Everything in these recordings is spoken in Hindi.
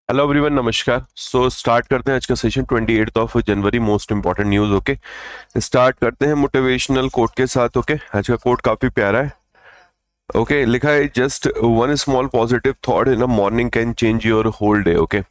हेलो एवरीवन, नमस्कार। स्टार्ट करते हैं आज का सेशन 28 जनवरी। Most important news. Okay, start करते हैं मोटिवेशनल कोट के साथ। ओके, आज का कोट काफी प्यारा है। ओके, लिखा है just one small positive thought in a morning can change your whole day. Okay,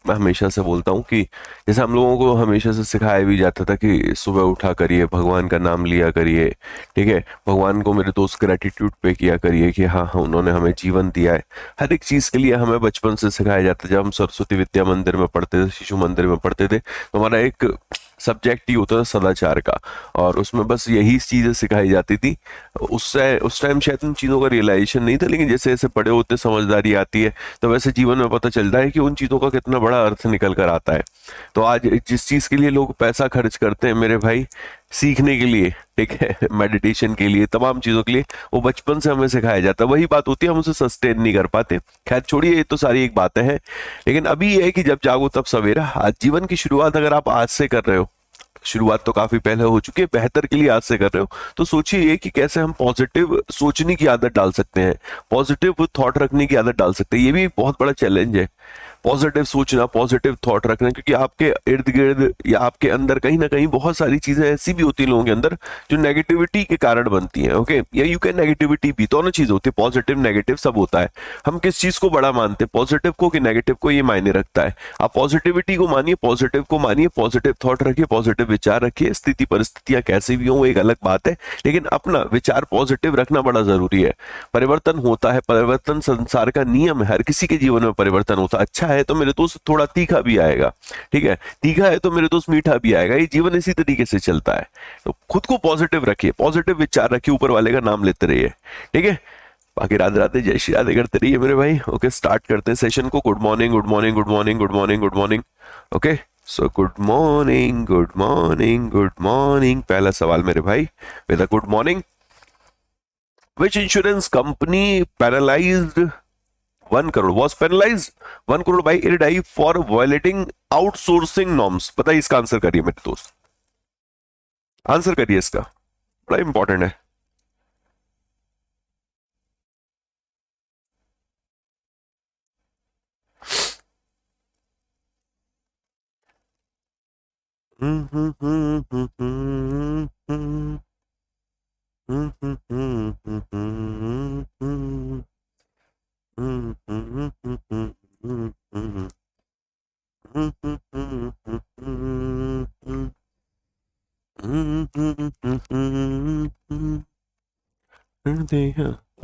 मैं हमेशा से बोलता हूँ कि जैसे हम लोगों को हमेशा से सिखाया भी जाता था कि सुबह उठा करिए, भगवान का नाम लिया करिए। ठीक है, भगवान को मेरे दोस्त ग्रेटिट्यूड पे किया करिए कि हाँ हाँ उन्होंने हमें जीवन दिया है। हर एक चीज के लिए हमें बचपन से सिखाया जाता है। जब हम सरस्वती विद्या मंदिर में पढ़ते थे, शिशु मंदिर में पढ़ते थे, तो हमारा एक सब्जेक्ट ही होता था सदाचार का, और उसमें बस यही चीजें सिखाई जाती थी। उस टाइम शायद उन चीजों का रियलाइजेशन नहीं था, लेकिन जैसे जैसे बड़े होते समझदारी आती है, तो वैसे जीवन में पता चलता है कि उन चीजों का कितना बड़ा अर्थ निकल कर आता है। तो आज जिस चीज के लिए लोग पैसा खर्च करते हैं मेरे भाई, सीखने के लिए, ठीक है, मेडिटेशन के लिए, तमाम चीजों के लिए, वो बचपन से हमें सिखाया जाता है। वही बात होती है, हम उसे सस्टेन नहीं कर पाते। खैर छोड़िए, ये तो सारी एक बातें हैं। लेकिन अभी ये है कि जब जागो तब सवेरा। आज जीवन की शुरुआत अगर आप आज से कर रहे हो, शुरुआत तो काफी पहले हो चुकी है, बेहतर के लिए आज से कर रहे हो, तो सोचिए ये कि कैसे हम पॉजिटिव सोचने की आदत डाल सकते हैं, पॉजिटिव थॉट रखने की आदत डाल सकते हैं। ये भी एक बहुत बड़ा चैलेंज है, पॉजिटिव सोचना, पॉजिटिव थॉट रखना, क्योंकि आपके इर्द गिर्द या आपके अंदर कहीं ना कहीं बहुत सारी चीजें ऐसी भी होती हैं लोगों के अंदर जो नेगेटिविटी के कारण बनती हैं। ओके, या यू कैन नेगेटिविटी भी, दोनों चीज होती है, पॉजिटिव नेगेटिव सब होता है। हम किस चीज को बड़ा मानते हैं, पॉजिटिव को कि नेगेटिव को, ये मायने रखता है। आप पॉजिटिविटी को मानिए, पॉजिटिव को मानिए, पॉजिटिव थॉट रखिए, पॉजिटिव विचार रखिए। स्थिति परिस्थितियां कैसी भी हो वो एक अलग बात है, लेकिन अपना विचार पॉजिटिव रखना बड़ा जरूरी है। परिवर्तन होता है, परिवर्तन संसार का नियम है, हर किसी के जीवन में परिवर्तन होता है। अच्छा है तो मेरे दोस्त थोड़ा तीखा भी आएगा, ठीक है, तीखा है तो मेरे दोस्त मीठा भी आएगा। ये जीवन इसी तरीके से चलता है। तो खुद को पॉजिटिव रखिए, पॉजिटिव विचार रखिए, ऊपर वाले का नाम लेते रहिए। ठीक है, बाकी राधे राधे, जय श्री राधे करते रहिए मेरे भाई। ओके, स्टार्ट करते हैं सेशन को। Good morning, good morning, good morning, good morning, good morning. Okay, so good morning, good morning, good morning. पहला सवाल मेरे भाई, with a good morning. Which insurance company penalized 1 crore was penalized 1 crore by IRDAI for violating outsourcing norms? बताइए, इसका आंसर करिए मेरे दोस्त, आंसर करिए इसका, बड़ा इंपॉर्टेंट है।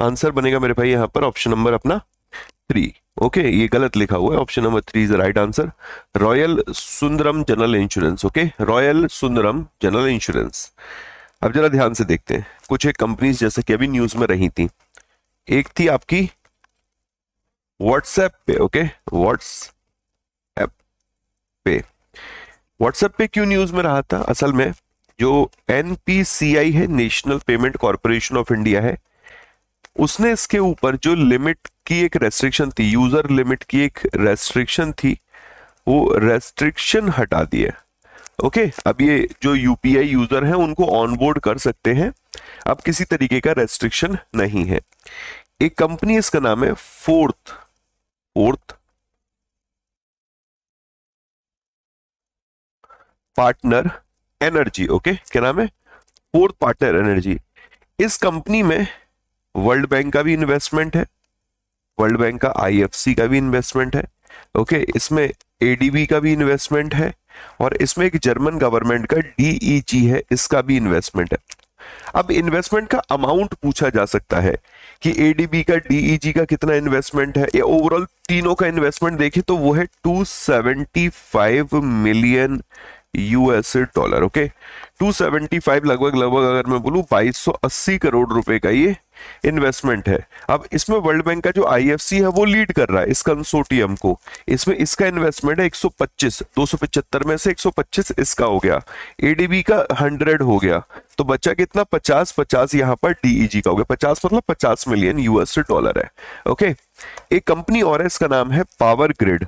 आंसर बनेगा मेरे भाई यहाँ पर ऑप्शन नंबर अपना 3। ओके, ये गलत लिखा हुआ है, option number 3 is right answer. Royal Sundaram general insurance. Okay, royal Sundaram general insurance. अब जरा ध्यान से देखते हैं, कुछ एक कंपनीज जैसे कि अभी न्यूज में रही थी। एक थी आपकी व्हाट्सएप पे। ओके, व्हाट्सएप पे, व्हाट्सएप पे क्यों न्यूज में रहा था? असल में जो एनपीसीआई है, national payment corporation of India है, उसने इसके ऊपर जो लिमिट की एक रेस्ट्रिक्शन थी, यूजर लिमिट की एक रेस्ट्रिक्शन थी, वो रेस्ट्रिक्शन हटा दी है। ओके, अब ये जो यूपीआई यूजर हैं उनको ऑनबोर्ड कर सकते हैं, अब किसी तरीके का रेस्ट्रिक्शन नहीं है। एक कंपनी, इसका नाम है fourth fourth partner energy. Okay, क्या नाम है? Fourth partner energy. इस कंपनी में वर्ल्ड बैंक का भी इन्वेस्टमेंट है, वर्ल्ड बैंक का आईएफसी का भी इन्वेस्टमेंट है। ओके, इसमें एडीबी का भी इन्वेस्टमेंट है, और इसमें एक जर्मन गवर्नमेंट का डीईजी है, इसका भी इन्वेस्टमेंट है। अब इन्वेस्टमेंट का अमाउंट पूछा जा सकता है कि एडीबी का, डीईजी का कितना इन्वेस्टमेंट है, या ओवरऑल तीनों का इन्वेस्टमेंट देखें तो वो है 275 मिलियन यूएसए डॉलर। ओके, 275 लगभग लगभग अगर मैं बोलूं 2280 करोड़ रुपए का ये इन्वेस्टमेंट है। अब इसमें वर्ल्ड बैंक का जो आईएफसी है वो लीड कर रहा है इस कंसोर्टियम को। इसमें इसका इन्वेस्टमेंट है 125, 275 में से 125 इसका हो गया, एडीबी का 100 हो गया, तो बचा कितना? 50, 50 यहां पर डीईजी का हो गया। 50 मतलब 50 मिलियन यूएसए डॉलर है। ओके, एक कंपनी और है, इसका नाम है पावर ग्रिड।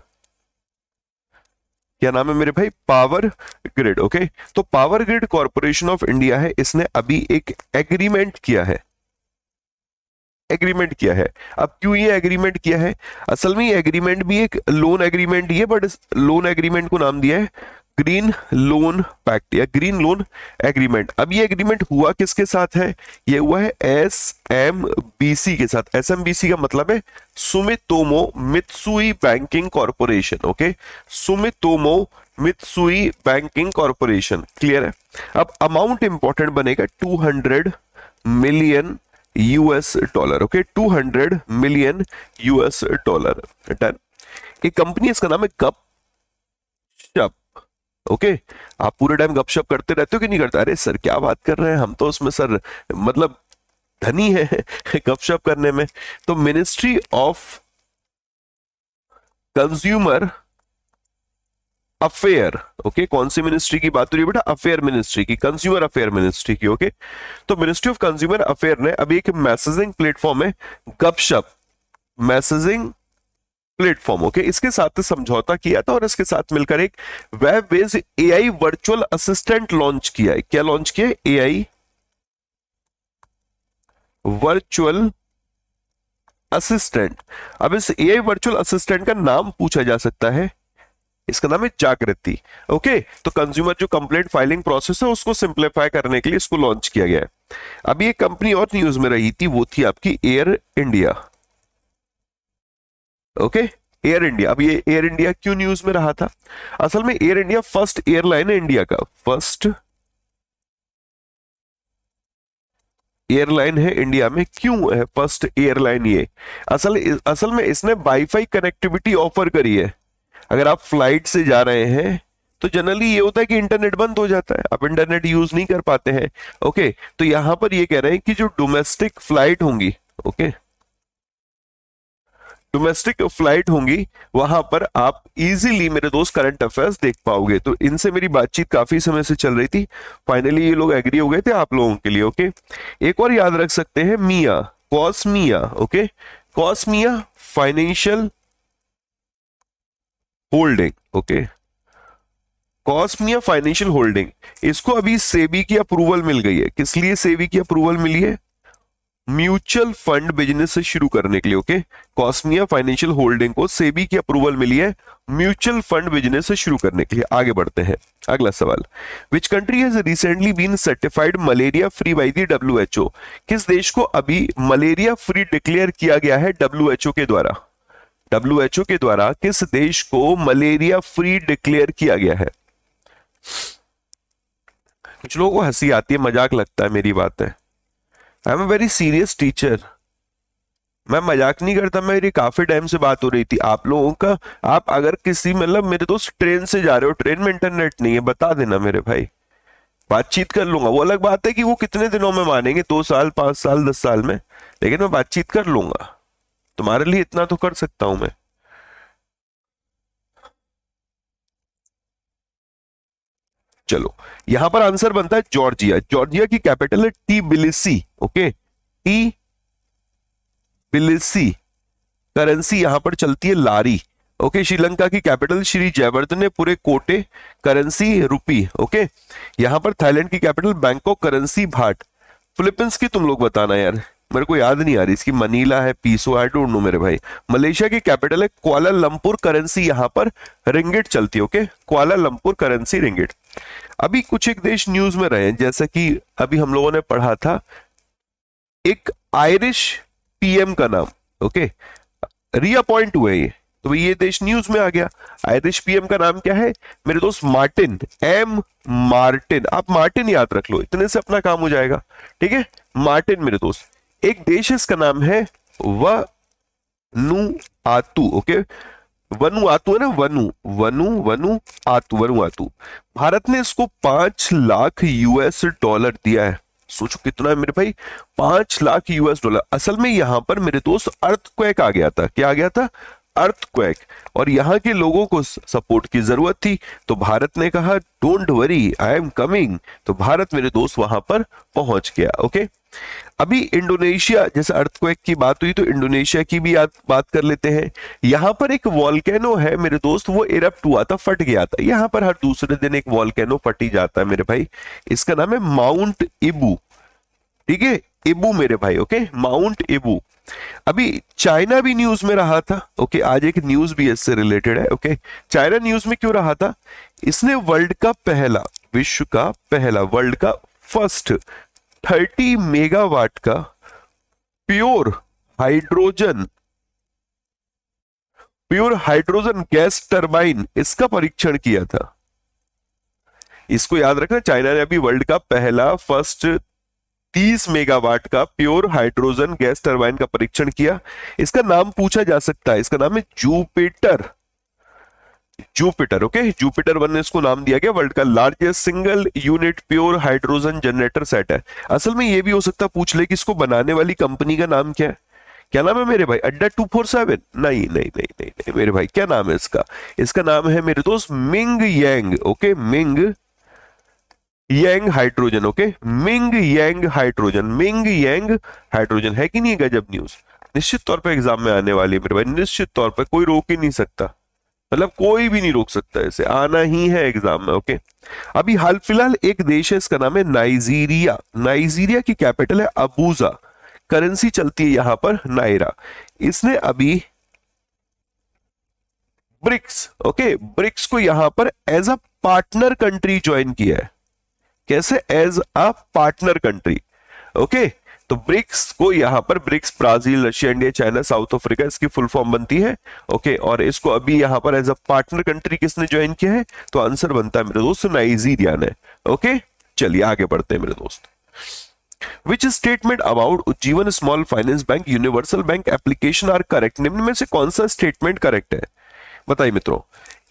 क्या नाम है मेरे भाई? Power grid. ओके, तो power grid corporation of India है, इसने अभी एक एग्रीमेंट किया है, एग्रीमेंट किया है। अब क्यों ये एग्रीमेंट किया है? असल में ये एग्रीमेंट भी एक लोन एग्रीमेंट ही है, बट इस लोन एग्रीमेंट को नाम दिया है ग्रीन लोन पैक्ट या ग्रीन लोन एग्रीमेंट। अब ये एग्रीमेंट हुआ किसके साथ है? ये हुआ है एसएमबीसी के साथ। एसएमबीसी का मतलब है Sumitomo Mitsui banking corporation. Okay, Sumitomo Mitsui banking corporation, clear है। अब अमाउंट इंपॉर्टेंट बनेगा 200 million US dollar. Okay, 200 million US dollar, done. एक कंपनी, इसका नाम है गपशप। ओके, आप पूरे टाइम गपशप करते रहते हो कि नहीं करते? अरे सर क्या बात कर रहे हैं, हम तो उसमें सर मतलब धनी है गपशप करने में। तो ministry of consumer affair, okay, कौन सी मिनिस्ट्री की बात हो रही है बेटा? अफेयर मिनिस्ट्री की, कंज्यूमर अफेयर मिनिस्ट्री की। ओके, तो मिनिस्ट्री ऑफ कंज्यूमर अफेयर ने अभी एक मैसेजिंग प्लेटफॉर्म है गपशप मैसेजिंग प्लेटफॉर्म, ओके, इसके साथ समझौता किया था और इसके साथ मिलकर एक web based AI virtual assistant launch किया है। क्या लॉन्च किया है? AI virtual assistant. अब इस एआई वर्चुअल असिस्टेंट का नाम पूछा जा सकता है, इसका नाम है जागृति। ओके, तो कंज्यूमर जो कंप्लेंट फाइलिंग प्रोसेस है उसको सिंप्लीफाई करने के लिए इसको लॉन्च किया गया है। अभी एक कंपनी और न्यूज में रही थी, वो थी आपकी air India. Okay, air India. अब ये एयर इंडिया क्यों न्यूज में रहा था? असल में एयर इंडिया फर्स्ट एयरलाइन है इंडिया का, फर्स्ट एयरलाइन है इंडिया में। क्यों है फर्स्ट एयरलाइन ये? असल में इसने वाईफाई कनेक्टिविटी ऑफर करी है। अगर आप फ्लाइट से जा रहे हैं तो जनरली ये होता है कि इंटरनेट बंद हो जाता है, आप इंटरनेट यूज नहीं कर पाते हैं। ओके, तो यहां पर ये कह रहे हैं कि जो डोमेस्टिक फ्लाइट होंगी, ओके, डोमेस्टिक फ्लाइट होंगी, वहां पर आप इजीली मेरे दोस्त करंट अफेयर्स देख पाओगे। तो इनसे मेरी बातचीत काफी समय से चल रही थी, फाइनली ये लोग एग्री हो गए थे आप लोगों के लिए। ओके, एक और याद रख सकते हैं, मिया, Cosmea. Okay, Cosmea financial holding. Okay, Cosmea financial holding, इसको अभी सेबी की अप्रूवल मिल गई है। किस लिए सेबी की अप्रूवल मिली है? म्यूचुअल फंड बिजनेस से शुरू करने के लिए। ओके, कॉस्मिया फाइनेंशियल होल्डिंग को सेबी की अप्रूवल मिली है म्यूचुअल फंड बिजनेस से शुरू करने के लिए। आगे बढ़ते हैं, अगला सवाल, which country has recently been certified malaria free by the WHO? किस देश को अभी मलेरिया फ्री डिक्लेयर किया गया है डब्ल्यूएचओ के द्वारा? डब्ल्यूएचओ के द्वारा किस देश को मलेरिया फ्री डिक्लेयर किया गया है? कुछ लोगों को हंसी आती है, मजाक लगता है मेरी बात है। I am a very serious teacher, मैं मजाक नहीं करता। मेरी काफी टाइम से बात हो रही थी आप लोगों का। आप अगर किसी मतलब मेरे दोस्त ट्रेन से जा रहे हो, ट्रेन में इंटरनेट नहीं है, बता देना मेरे भाई, बातचीत कर लूंगा। वो अलग बात है कि वो कितने दिनों में मानेंगे, 2 साल 5 साल 10 साल में, लेकिन मैं बातचीत कर लूंगा। तुम्हारे लिए इतना तो कर सकता हूं मैं। चलो, यहां पर आंसर बनता है जॉर्जिया। जॉर्जिया की कैपिटल है टिबिलिसी। Okay, Tbilisi. करेंसी यहां पर चलती है लारी। ओके, श्रीलंका की कैपिटल श्री जयवर्धनेपुरे कोटे, करेंसी रुपी। ओके, यहां पर थाईलैंड की कैपिटल बैंकॉक, करेंसी भाट। फिलीपींस की तुम लोग बताना यार, मेरे को याद नहीं आ रही, इसकी मनीला है, पीसो, आई डोंट नो मेरे भाई। मलेशिया की कैपिटल है कुआलालंपुर, करेंसी यहां पर रिंगिट चलती है। Okay, Kuala Lumpur currency ringgit. अभी कुछ एक देश न्यूज में रहे हैं, जैसा कि अभी हम लोगों ने पढ़ा था, एक आयरिश पीएम का नाम, ओके, रीअपॉइंट हुए ये, तो ये देश न्यूज में आ गया। आयरिश पीएम का नाम क्या है मेरे दोस्त? Martin, M Martin. आप मार्टिन याद रख लो, इतने से अपना काम हो जाएगा। ठीक है, मार्टिन मेरे दोस्त। एक देश है, इसका नाम है वनुआतु। ओके, वनुआतु है ना, वनुआतु। भारत ने इसको 5 लाख यूएस डॉलर दिया है। सोचो कितना है मेरे भाई, 5 लाख यूएस डॉलर। असल में यहां पर मेरे दोस्त अर्थक्वेक आ गया था। क्या आ गया था? अर्थक्वेक, और यहां के लोगों को सपोर्ट की जरूरत थी, तो भारत ने कहा don't worry I am coming, तो भारत मेरे दोस्त वहां पर पहुंच गया। ओके, अभी इंडोनेशिया, जैसे अर्थक्वेक की बात हुई तो इंडोनेशिया की भी बात कर लेते हैं। यहां पर एक वॉल्केनो है मेरे दोस्त, वो इरप्ट हुआ था, फट गया था। यहां पर हर दूसरे दिन एक वॉल्केनो फट ही जाता है मेरे भाई, इसका नाम है माउंट इबू। ठीक है, इबू मेरे भाई। Okay, mount Ibu. अभी चाइना भी न्यूज में रहा था। ओके, आज एक न्यूज भी इससे रिलेटेड है। ओके, चाइना न्यूज में क्यों रहा था? इसने वर्ल्ड का पहला, विश्व का पहला, वर्ल्ड का फर्स्ट 30 मेगावाट का प्योर हाइड्रोजन गैस टरबाइन, इसका परीक्षण किया था। इसको याद रखना, चाइना ने अभी वर्ल्ड का पहला फर्स्ट 30 मेगावाट का प्योर हाइड्रोजन गैस टरबाइन का परीक्षण किया। इसका नाम पूछा जा सकता है, इसका नाम है जुपिटर। जुपिटर, ओके, जुपिटर 1 ने इसको नाम दिया गया। वर्ल्ड का largest single unit pure hydrogen generator set है। असल में ये भी हो सकता है पूछ ले कि इसको बनाने वाली कंपनी का नाम क्या है। क्या नाम है मेरे भाई? अड्डा 247? नहीं नहीं नहीं नहीं नहीं मेरे भाई, क्या नाम है इसका? इसका नाम है मेरे दोस्त मिंग यांग। ओके, मिंग यांग हाइड्रोजन। ओके, मिंग यांग हाइड्रोजन, मिंग यांग हाइड्रोजन। है कि नहीं गजब न्यूज? निश्चित तौर पे एग्जाम में आने वाली है मेरे भाई, निश्चित तौर पे, कोई रोक ही नहीं सकता, मतलब कोई भी नहीं रोक सकता, इसे आना ही है एग्जाम में। ओके, अभी हाल फिलहाल एक देश है, इसका नाम है नाइजीरिया। नाइजीरिया की कैपिटल है अबूजा, करेंसी चलती है यहां पर नायरा। इसने अभी ब्रिक्स, ओके, ब्रिक्स को यहां पर as a partner country join किया है। कैसे? As a partner country. Okay, तो ब्रिक्स को यहां पर, BRICS Brazil, Russia, India, China, South Africa, इसकी फुल फॉर्म बनती है। ओके, और इसको अभी यहां पर एज अ पार्टनर कंट्री किसने ज्वाइन किया है? तो आंसर बनता है मेरे दोस्त नाइजीरिया ने। ओके, चलिए आगे बढ़ते हैं मेरे दोस्त। Which statement about Ujjivan small finance bank universal bank application are correct? निम्न में से कौन सा स्टेटमेंट करेक्ट है? बताइए मित्रों।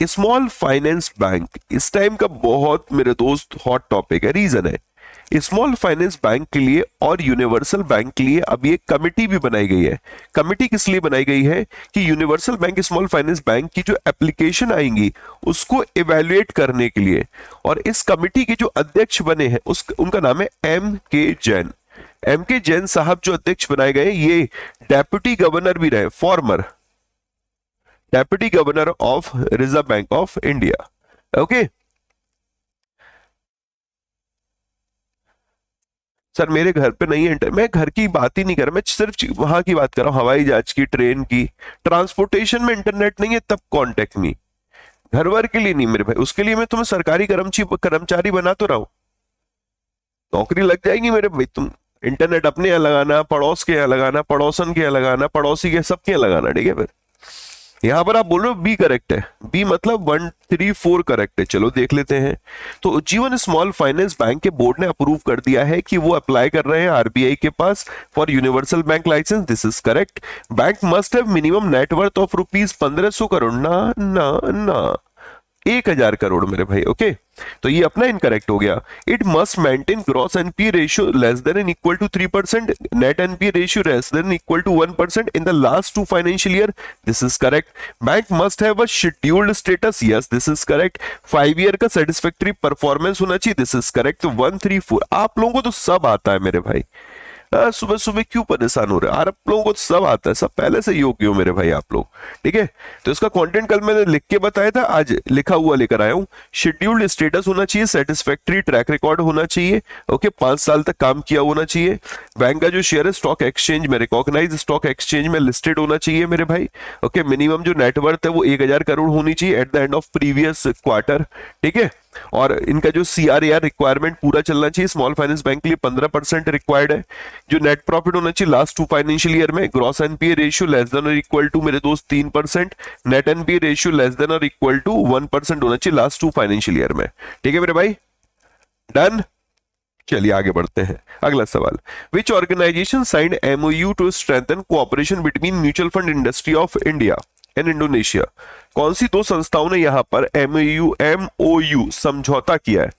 स्मॉल फाइनेंस बैंक इस टाइम का बहुत मेरे दोस्त हॉट टॉपिक है। रीजन है, स्मॉल फाइनेंस बैंक के लिए और यूनिवर्सल बैंक के लिए अभी एक कमिटी भी बनाई गई है। कमिटी किस लिए बनाई गई है? कि universal bank, small finance bank की जो एप्लीकेशन आएंगी उसको इवेल्युएट करने के लिए। और इस कमिटी के जो अध्यक्ष बने हैं उनका नाम है M.K. जैन। M.K. जैन साहब जो अध्यक्ष बनाए गए, ये डेप्यूटी गवर्नर भी रहे, farmer deputy governor of reserve Bank of India. Okay sir, मेरे घर पे नहीं है, मैं घर की बात ही नहीं कर रहा, मैं सिर्फ वहां की बात कर रहा हूं, हवाई जहाज की, ट्रेन की, ट्रांसपोर्टेशन में इंटरनेट नहीं है तब कांटेक्ट मी। घर वर के लिए नहीं मेरे भाई, उसके लिए मैं तुम्हें सरकारी कर्मचारी बना तो रहा हूं, नौकरी लग जाएगी मेरे भाई। तुम इंटरनेट अपने यहाँ लगाना, पड़ोस के यहाँ लगाना, पड़ोसन के यहाँ लगाना, पड़ोसी के सबके यहाँ लगाना, ठीक है। फिर यहां पर आप बोल रहे हो बी करेक्ट है, बी मतलब 1 3 4 करेक्ट है। चलो देख लेते हैं। तो जीवन स्मॉल फाइनेंस बैंक के बोर्ड ने अप्रूव कर दिया है कि वो अप्लाई कर रहे हैं आरबीआई के पास for universal bank license. This is correct. Bank must have minimum net worth of rupees 1500 crore, ना ना ना 1000 करोड़ मेरे भाई। ओके, तो ये अपना इनकरेक्ट हो गया। It must maintain gross NPA ratio less than and equal to 3%, net NPA ratio less than equal to 1% in the last 2 financial year. This is correct. Bank must have a scheduled status. Yes, this is correct. 5 year का सेटिस्फैक्टरी परफॉर्मेंस होना चाहिए। This is correct. तो 1 3 4 आप लोगों को तो सब आता है मेरे भाई। सुबह सुबह क्यों परेशान हो रहे हैं? आप लोगों को तो सब आता है, सब पहले से योग्य हो मेरे भाई आप लोग, ठीक है। तो इसका कंटेंट कल मैंने लिख के बताया था, आज लिखा हुआ लेकर आया हूं। शेड्यूल्ड स्टेटस होना चाहिए, सेटिस्फैक्टरी ट्रैक रिकॉर्ड होना चाहिए, ओके, 5 साल तक काम किया होना चाहिए। बैंक का जो शेयर है स्टॉक एक्सचेंज में, रिकॉग्नाइज स्टॉक एक्सचेंज में लिस्टेड होना चाहिए मेरे भाई। ओके, मिनिमम जो नेटवर्थ है वो 1000 करोड़ होनी चाहिए at the end of previous quarter, ठीक है। और इनका जो CRAR रिक्वायरमेंट पूरा चलना चाहिए। स्मॉल फाइनेंस बैंक के लिए 15% रिक्वायर्ड है। जो नेट प्रॉफिट होना चाहिए लास्ट 2 फाइनेंशियल ईयर में। Gross NPA ratio less then और इक्वल टू मेरे दोस्त 3%। Net NPA ratio less then और इक्वल टू 1% होना चाहिए लास्ट 2 फाइनेंशियल ईयर में, ठीक है मेरे भाई। डन। चलिए आगे बढ़ते हैं। अगला सवाल, which organisation signed MOU to strengthen cooperation between mutual fund industry of India and Indonesia? कौन सी 2 संस्थाओं ने यहां पर MOU समझौता किया है?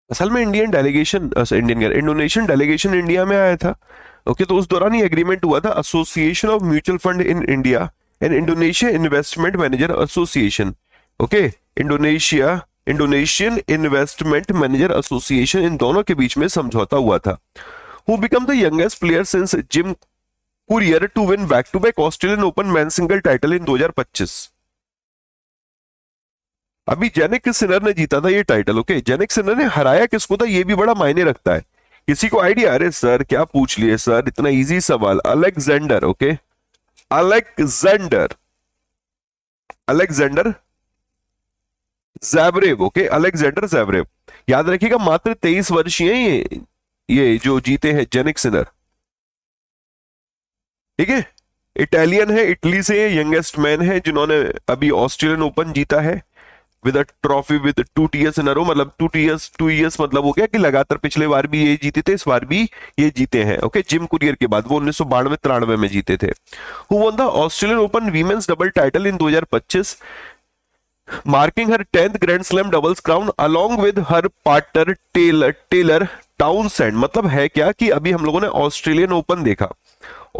असल में इंडोनेशियन डेलीगेशन इंडिया में आया था। ओके, तो उस दौरान ही एग्रीमेंट हुआ था, association of mutual fund in India and Indonesia investment manager association. Okay, Indonesian investment manager association, इन दोनों के बीच में समझौता हुआ था। Who become the youngest player since Jim Courier to win back to back Australian open man single title in 2025। अभी जेनिक सिनर ने जीता था ये टाइटल। ओके, जेनिक सिनर ने हराया किसको था, ये भी बड़ा मायने रखता है। किसी को आइडिया? अरे सर क्या पूछ लिए सर, इतना इजी सवाल। Alexander. Okay, Alexander Alexander Zverev. Okay, Alexander Zverev. याद रखिएगा मात्र 23 वर्षीय हैं ये जो जीते हैं जेनिक सिनर। ठीक है, इटालियन है, इटली से यंगेस्ट मैन है जिन्होंने अभी ऑस्ट्रेलियन ओपन जीता है with a trophy with 2 years in a row. मतलब 2 ईयर्स मतलब हो गया कि लगातार पिछले बार भी ये जीते थे, इस बार भी ये जीते हैं। ओके, जिम कुरियर के बाद वो 1992-93 में जीते थे। Who won the Australian Open women's double title in 2025 marking her 10th Grand Slam doubles crown along with her partner Taylor Townsend. मतलब है क्या कि अभी हम लोगों ने ऑस्ट्रेलियन ओपन देखा,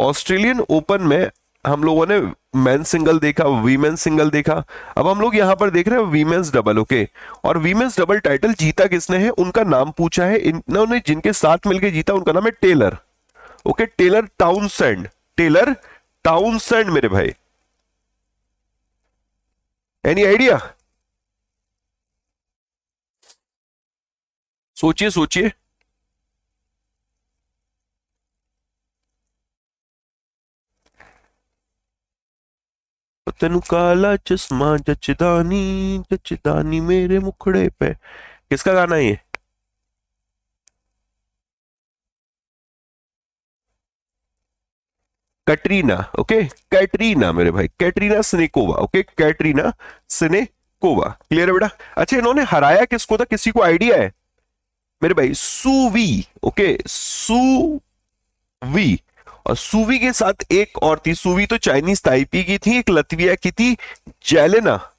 ऑस्ट्रेलियन ओपन में हम लोगों ने मेन सिंगल देखा, वीमेन सिंगल देखा, अब हम लोग यहां पर देख रहे हैं वीमेंस डबल। ओके, और वीमेंस डबल टाइटल जीता किसने है, उनका नाम पूछा है। इन्होंने जिनके साथ मिलकर जीता उनका नाम है Taylor. Okay, Taylor Townsend, Taylor Townsend मेरे भाई। Any idea? सोचिए सोचिए। तेनु काला चश्मा जचदानी जचदानी मेरे मुखड़े पे, किसका गाना है ये? कैटरीना। ओके, कैटरीना मेरे भाई, कैटरीना स्नेकोवा। ओके, कैटरीना स्नेकोवा। क्लियर है बेटा? अच्छा, इन्होंने हराया किसको था, किसी को आइडिया है मेरे भाई? सुवी। ओके, सुवी। और सुवी के साथ एक और थी, सुवी तो चाइनीज ताइपी की थी, एक लतविया की थी, जेलेना।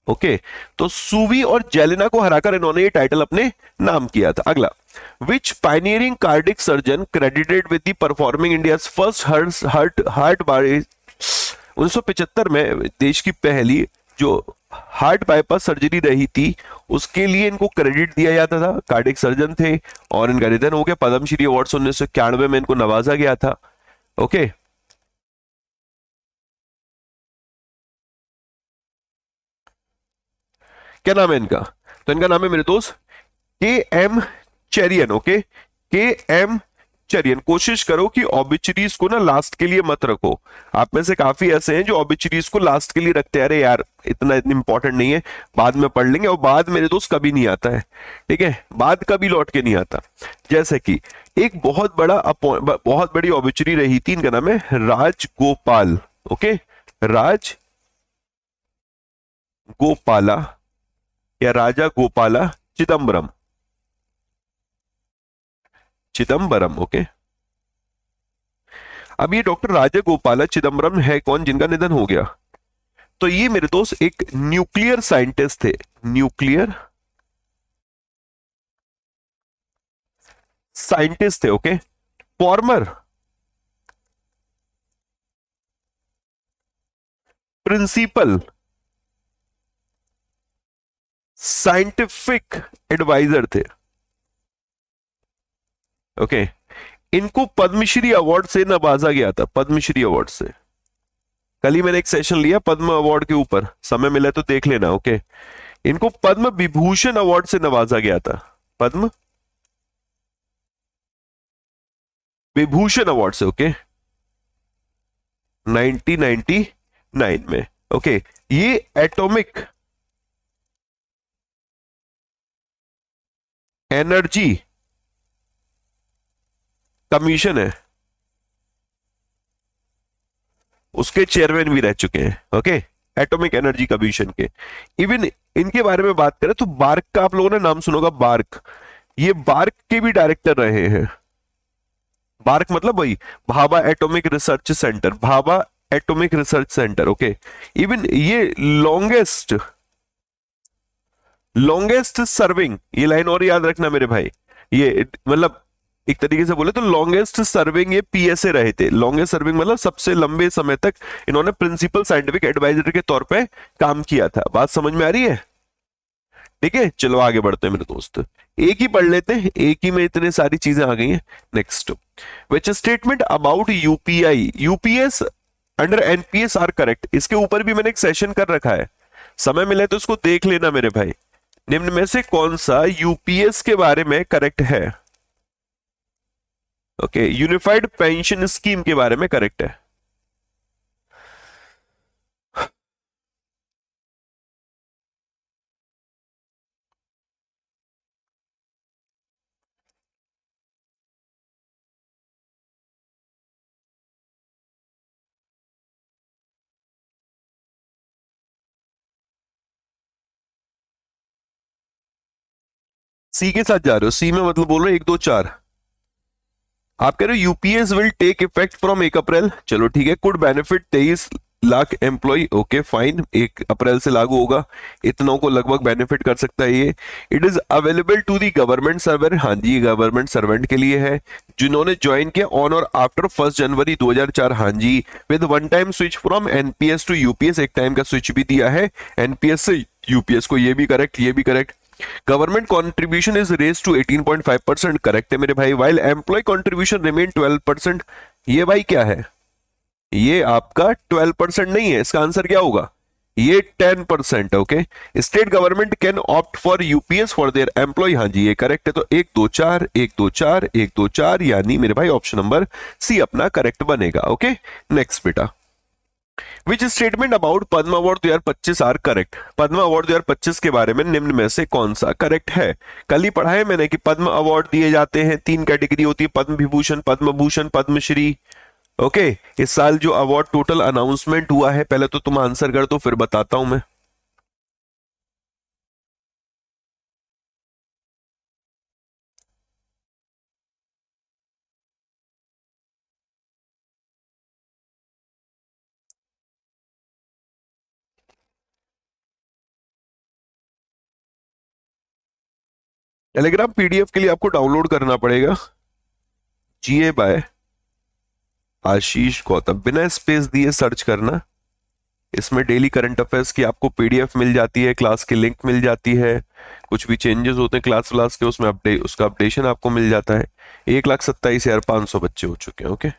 ओके, तो सुवी और जेलेना को हराकर इन्होंने ये टाइटल अपने नाम किया था। अगला, which pioneering cardiac surgeon credited with the performing India's first heart 1975 में देश की पहली जो हार्ट बाईपास सर्जरी रही थी उसके लिए इनको क्रेडिट दिया जाता था। कार्डिक सर्जन थे और इनका निधन हो गया। पद्मश्री अवार्ड 1991 में इनको नवाजा गया था। ओके, क्या नाम है इनका? तो इनका नाम है मेरे दोस्त के एम चेरियन। ओके, के एम चेरियन। कोशिश करो कि ऑबिचुरीज को ना लास्ट के लिए मत रखो। आप में से काफी ऐसे हैं जो ऑबिचुरीज को लास्ट के लिए रखते हैं, अरे यार इतना इंपॉर्टेंट नहीं है, बाद में पढ़ लेंगे। और बाद मेरे दोस्त कभी नहीं आता है, ठीक है, बाद कभी लौट के नहीं आता। जैसे कि एक बहुत बड़ी ऑबिचुरी रही थी, इनका नाम है राजगोपाल। ओके, राज गोपाला या राजा गोपाला चिदम्बरम। चिदम्बरम। ओके, अब ये डॉक्टर राजा गोपाला चिदम्बरम है कौन, जिनका निधन हो गया? तो ये मेरे दोस्त एक न्यूक्लियर साइंटिस्ट थे, न्यूक्लियर साइंटिस्ट थे। Okay, former principal scientific adviser थे। ओके, इनको पद्मश्री अवार्ड से नवाजा गया था, पद्मश्री अवार्ड से। कल ही मैंने एक सेशन लिया पद्म अवार्ड के ऊपर, समय मिले तो देख लेना। ओके, इनको पद्म विभूषण अवार्ड से नवाजा गया था, पद्म विभूषण अवार्ड से। ओके, 1999 में। ओके, ये एटॉमिक एनर्जी कमीशन है, उसके चेयरमैन भी रह चुके हैं। ओके, एटॉमिक एनर्जी कमीशन के। इवन इनके बारे में बात करें तो बार्क का आप लोगों ने नाम सुनोगा, बार्क। ये बार्क के भी डायरेक्टर रहे हैं। बार्क मतलब वही Bhabha atomic research centre, Bhabha atomic research centre. Okay, even ये लॉन्गेस्ट सर्विंग, ये लाइन और याद रखना मेरे भाई, ये मतलब एक तरीके से बोले तो लॉन्गेस्ट सर्विंग ये पीएसए रहे थे। लॉन्गेस्ट सर्विंग मतलब सबसे लंबे समय तक इन्होंने प्रिंसिपल साइंटिफिक एडवाइजर के तौर पे काम किया था। बात समझ में आ रही है? ठीक है, चलो आगे बढ़ते हैं मेरे दोस्त। एक ही पढ़ लेते हैं, एक ही में इतने सारी चीजें आ गई हैं। Next, which statement about UPI UPS under NPS are correct? इसके ऊपर भी मैंने एक सेशन कर रखा है, समय मिले तो उसको देख लेना मेरे भाई। निम्न में से कौन सा यूपीएस के बारे में करेक्ट है? ओके, यूनिफाइड पेंशन स्कीम के बारे में करेक्ट है। सी के साथ जा रहे हो? सी में मतलब बोल रहे हो 1 2 4। आप कह रहे हो UPS will take effect from 1 April. चलो ठीक है। Could benefit 23 lakh employ. Okay fine, 1 अप्रैल से लागू होगा, इतनों को लगभग बेनिफिट कर सकता है ये। It is available to the government server. हाँ जी, ये गवर्नमेंट सर्वेंट के लिए है जिन्होंने ज्वाइन किया ऑन और आफ्टर 1 जनवरी 2004। हाँ जी, with one time switch from NPS to UPS. एक टाइम का स्विच भी दिया है एनपीएस से यूपीएस को। ये भी करेक्ट, ये भी correct. Government contribution is raise to 18.5%। Correct है मेरे भाई। While employ contribution remain 12%। ये भाई क्या है? ये आपका 12% नहीं है, इसका आंसर क्या होगा? ये 10%। Okay, state government can opt for UPS for their employ. हाँ जी, ये करेक्ट है। तो 1 2 4 1 2 4 1 2 4, यानी मेरे भाई ऑप्शन नंबर सी अपना करेक्ट बनेगा। ओके, नेक्स्ट बेटा। Which statement about Padma award 2025 are correct? Padma award 2025 के बारे में निम्न में से कौन सा करेक्ट है? कल ही पढ़ा है मैंने कि पद्म अवार्ड दिए जाते हैं, 3 कैटेगरी होती है, पद्म विभूषण, पद्म भूषण, पद्मश्री। ओके, इस साल जो अवार्ड टोटल अनाउंसमेंट हुआ है, पहले तो तुम आंसर कर दो फिर बताता हूं मैं। टेलीग्राम पीडीएफ के लिए आपको डाउनलोड करना पड़ेगा। जीए बाय आशीष गौतम, बिना स्पेस दिए सर्च करना। इसमें डेली करंट अफेयर्स की आपको पीडीएफ मिल जाती है, क्लास की लिंक मिल जाती है, कुछ भी चेंजेस होते हैं क्लास व्लास के उसमें उसका अपडेशन आपको मिल जाता है। 1,27,500 बच्चे हो चुके हैं। ओके,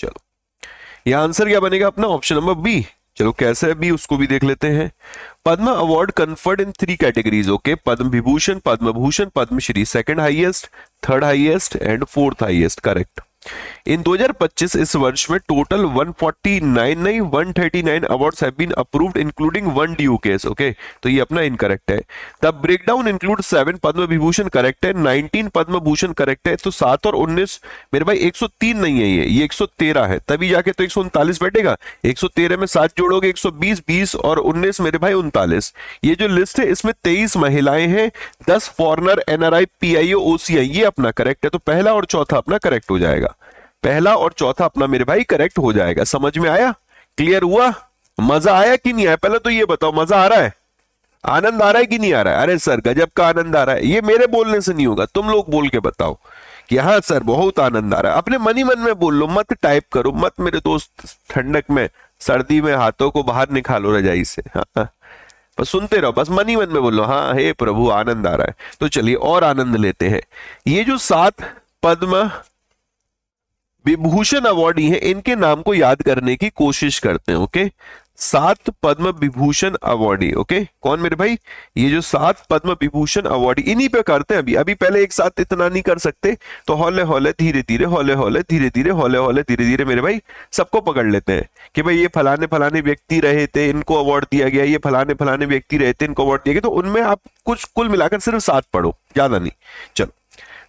चलो यह आंसर क्या बनेगा अपना? Option number B. चलो कैसे है बी, उसको भी देख लेते हैं। Padma award conferred in 3 categories. Okay, Padma Vibhushan, Padma Bhushan, Padmashri, second highest, third highest and fourth highest. Correct. In 2025 इस वर्ष में टोटल 149 नहीं 139 awards have been approved including 1 due case. Okay, तो ये अपना इनकरेक्ट है। The breakdown include 7 Padma Vibhushan correct है, 19 पद्म भूषण करेक्ट है। तो 7 और 19 मेरे भाई 103 नहीं है, ये 113 है, तभी जाके तो 139 बैठेगा। 113 में 7 जोड़ोगे 120, 20 और 19 मेरे भाई 39। ये जो लिस्ट है इसमें 23 महिलाएं हैं, 10 फॉरनर, एनआरआई, पीआईओ, ओसीआई। ये अपना करेक्ट है। तो पहला और चौथा अपना करेक्ट हो जाएगा। पहला और चौथा अपना मेरे भाई करेक्ट हो जाएगा। समझ में आया? क्लियर हुआ? मजा आया कि नहीं आया? पहले तो ये बताओ, मजा आ रहा है? आनंद आ रहा है कि नहीं आ रहा है? अरे सर गजब का आनंद आ रहा है। ये मेरे बोलने से नहीं होगा, तुम लोग बोल के बताओ कि हाँ सर बहुत आनंद आ रहा है। अपने मन ही मन में बोल लो, मत टाइप करो, मत मेरे दोस्त ठंडक में सर्दी में हाथों को बाहर निकालो रजाई से। हाँ हाँ। बस सुनते रहो, बस मन ही मन में बोलो हाँ हे प्रभु आनंद आ रहा है। तो चलिए और आनंद लेते हैं। ये जो 7 पद्म विभूषण अवार्डी हैं, इनके नाम को याद करने की कोशिश करते हैं। Okay, 7 Padma Vibhushan awardee. Okay, कौन मेरे भाई? ये जो 7 पद्म विभूषण अवार्डी, इन्हीं पे करते हैं अभी। अभी पहले एक साथ इतना नहीं कर सकते, तो हौले हौले धीरे धीरे, हौले हौले धीरे धीरे, हौले हौले धीरे धीरे मेरे भाई सबको पकड़ लेते हैं कि भाई ये फलाने फलाने व्यक्ति रहे थे, इनको अवार्ड दिया गया, ये फलाने फलाने व्यक्ति रहे थे, इनको अवार्ड दिया गया। तो उनमें आप कुछ कुल मिलाकर सिर्फ 7 पढ़ो, ज्यादा नहीं। चलो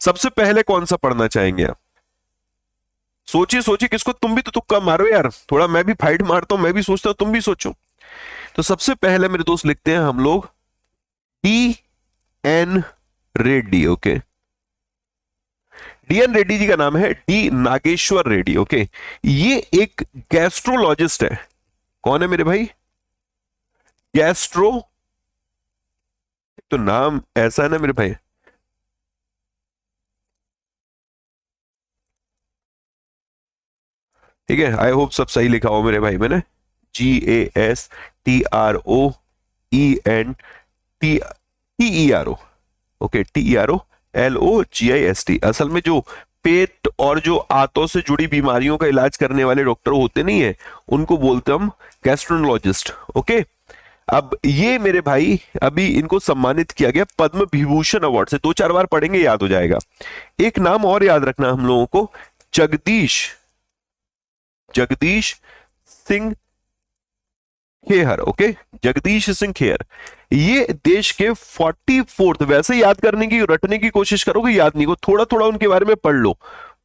सबसे पहले कौन सा पढ़ना चाहेंगे आप? सोचिए सोचिए किसको, तुम भी तो तुक्का मारो यार, थोड़ा मैं भी फाइट मारता हूं, मैं भी सोचता हूं, तुम भी सोचो। तो सबसे पहले मेरे दोस्त लिखते हैं हम लोग D N Reddy. Okay, D N Reddy ji का नाम है डी नागेश्वर रेड्डी। ओके, ये एक गैस्ट्रोलॉजिस्ट है। कौन है मेरे भाई? गैस्ट्रो, तो नाम ऐसा है ना मेरे भाई। ठीक है, आई होप सब सही लिखा हो मेरे भाई मैंने। GASTROENTERO, okay, TEROLOGIST। असल में जो पेट और जो आंतों से जुड़ी बीमारियों का इलाज करने वाले डॉक्टर होते नहीं है, उनको बोलते हम गैस्ट्रोनोलॉजिस्ट। ओके, अब ये मेरे भाई अभी इनको सम्मानित किया गया पद्म विभूषण अवार्ड से। 2-4 बार पढ़ेंगे याद हो जाएगा। एक नाम और याद रखना हम लोगों को, जगदीश सिंह खेहर। ओके, जगदीश सिंह खेहर, ये देश के 44th, वैसे याद करने की रटने की कोशिश करोगे याद नहीं को, थोड़ा थोड़ा उनके बारे में पढ़ लो।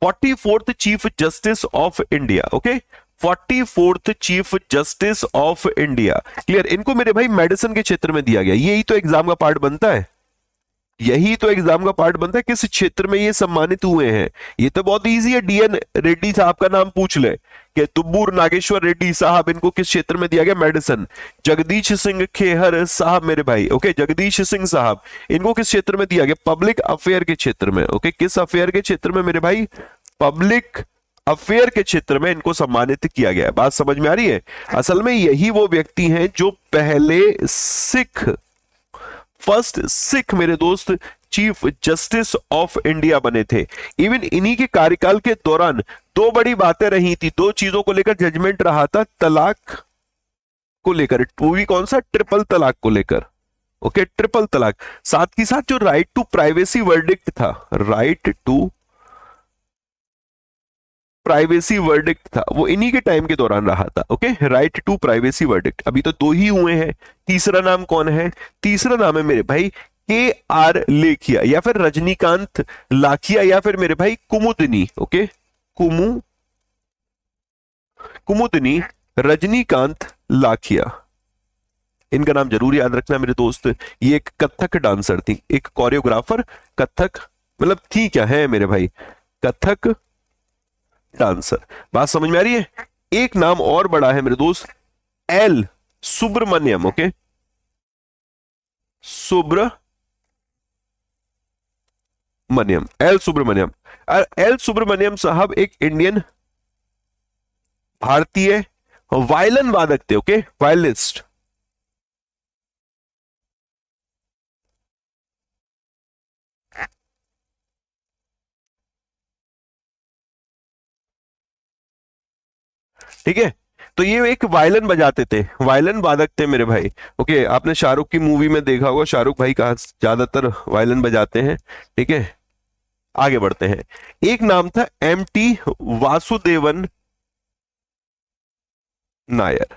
44th chief justice of India. Okay, 44th chief justice of India. Clear? इनको मेरे भाई मेडिसिन के क्षेत्र में दिया गया। यही तो एग्जाम का पार्ट बनता है, यही तो एग्जाम का पार्ट बनता है, किस क्षेत्र में ये सम्मानित हुए हैं। ये तो बहुत इजी है, DN रेड्डी साहब का नाम पूछ ले कि दुब्बूर नागेश्वर रेड्डी साहब, इनको किस क्षेत्र में दिया गया, मेडिसिन। जगदीश सिंह खेहर साहब मेरे भाई, ओके, जगदीश सिंह साहब, इनको किस क्षेत्र में दिया गया, पब्लिक अफेयर के क्षेत्र में। ओके, किस अफेयर के क्षेत्र में मेरे भाई, पब्लिक अफेयर के क्षेत्र में इनको सम्मानित किया गया है। बात समझ में आ रही है? असल में यही वो व्यक्ति हैं जो पहले फर्स्ट सिख मेरे दोस्त चीफ जस्टिस ऑफ इंडिया बने थे। इवन इन्हीं के कार्यकाल के दौरान दो बड़ी बातें रही थी, दो चीजों को लेकर जजमेंट रहा था, तलाक को लेकर, वो भी कौन सा, ट्रिपल तलाक को लेकर। ओके, ट्रिपल तलाक, साथ ही साथ जो राइट टू प्राइवेसी वर्डिक्ट था, राइट टू प्राइवेसी वर्डिक्ट था, वो इन्हीं के टाइम के दौरान रहा था। Okay, right to privacy verdict. अभी तो दो ही हुए हैं, तीसरा नाम कौन है, तीसरा नाम है मेरे भाई KR लेखिया, या फिर रजनीकांत लाखिया, या फिर मेरे भाई कुमुदनी। ओके, कुमुदनी रजनीकांत लाखिया, इनका नाम जरूर याद रखना मेरे दोस्त। ये एक कथक डांसर थी, एक कोरियोग्राफर, कथक मतलब थी क्या, है मेरे भाई, कथक डांसर। बात समझ में आ रही है? एक नाम और बड़ा है मेरे दोस्त, L Subramaniam. Okay, Subramaniam, L Subramaniam. L Subramaniam साहब एक इंडियन भारतीय वायलिन वादक थे। Okay, violinist. ठीक है, तो ये एक वायलिन बजाते थे, वायलिन वादक थे मेरे भाई। ओके, आपने शाहरुख की मूवी में देखा होगा, शाहरुख भाई कहा ज्यादातर वायलिन बजाते हैं। ठीक है, आगे बढ़ते हैं। एक नाम था MT वासुदेवन नायर।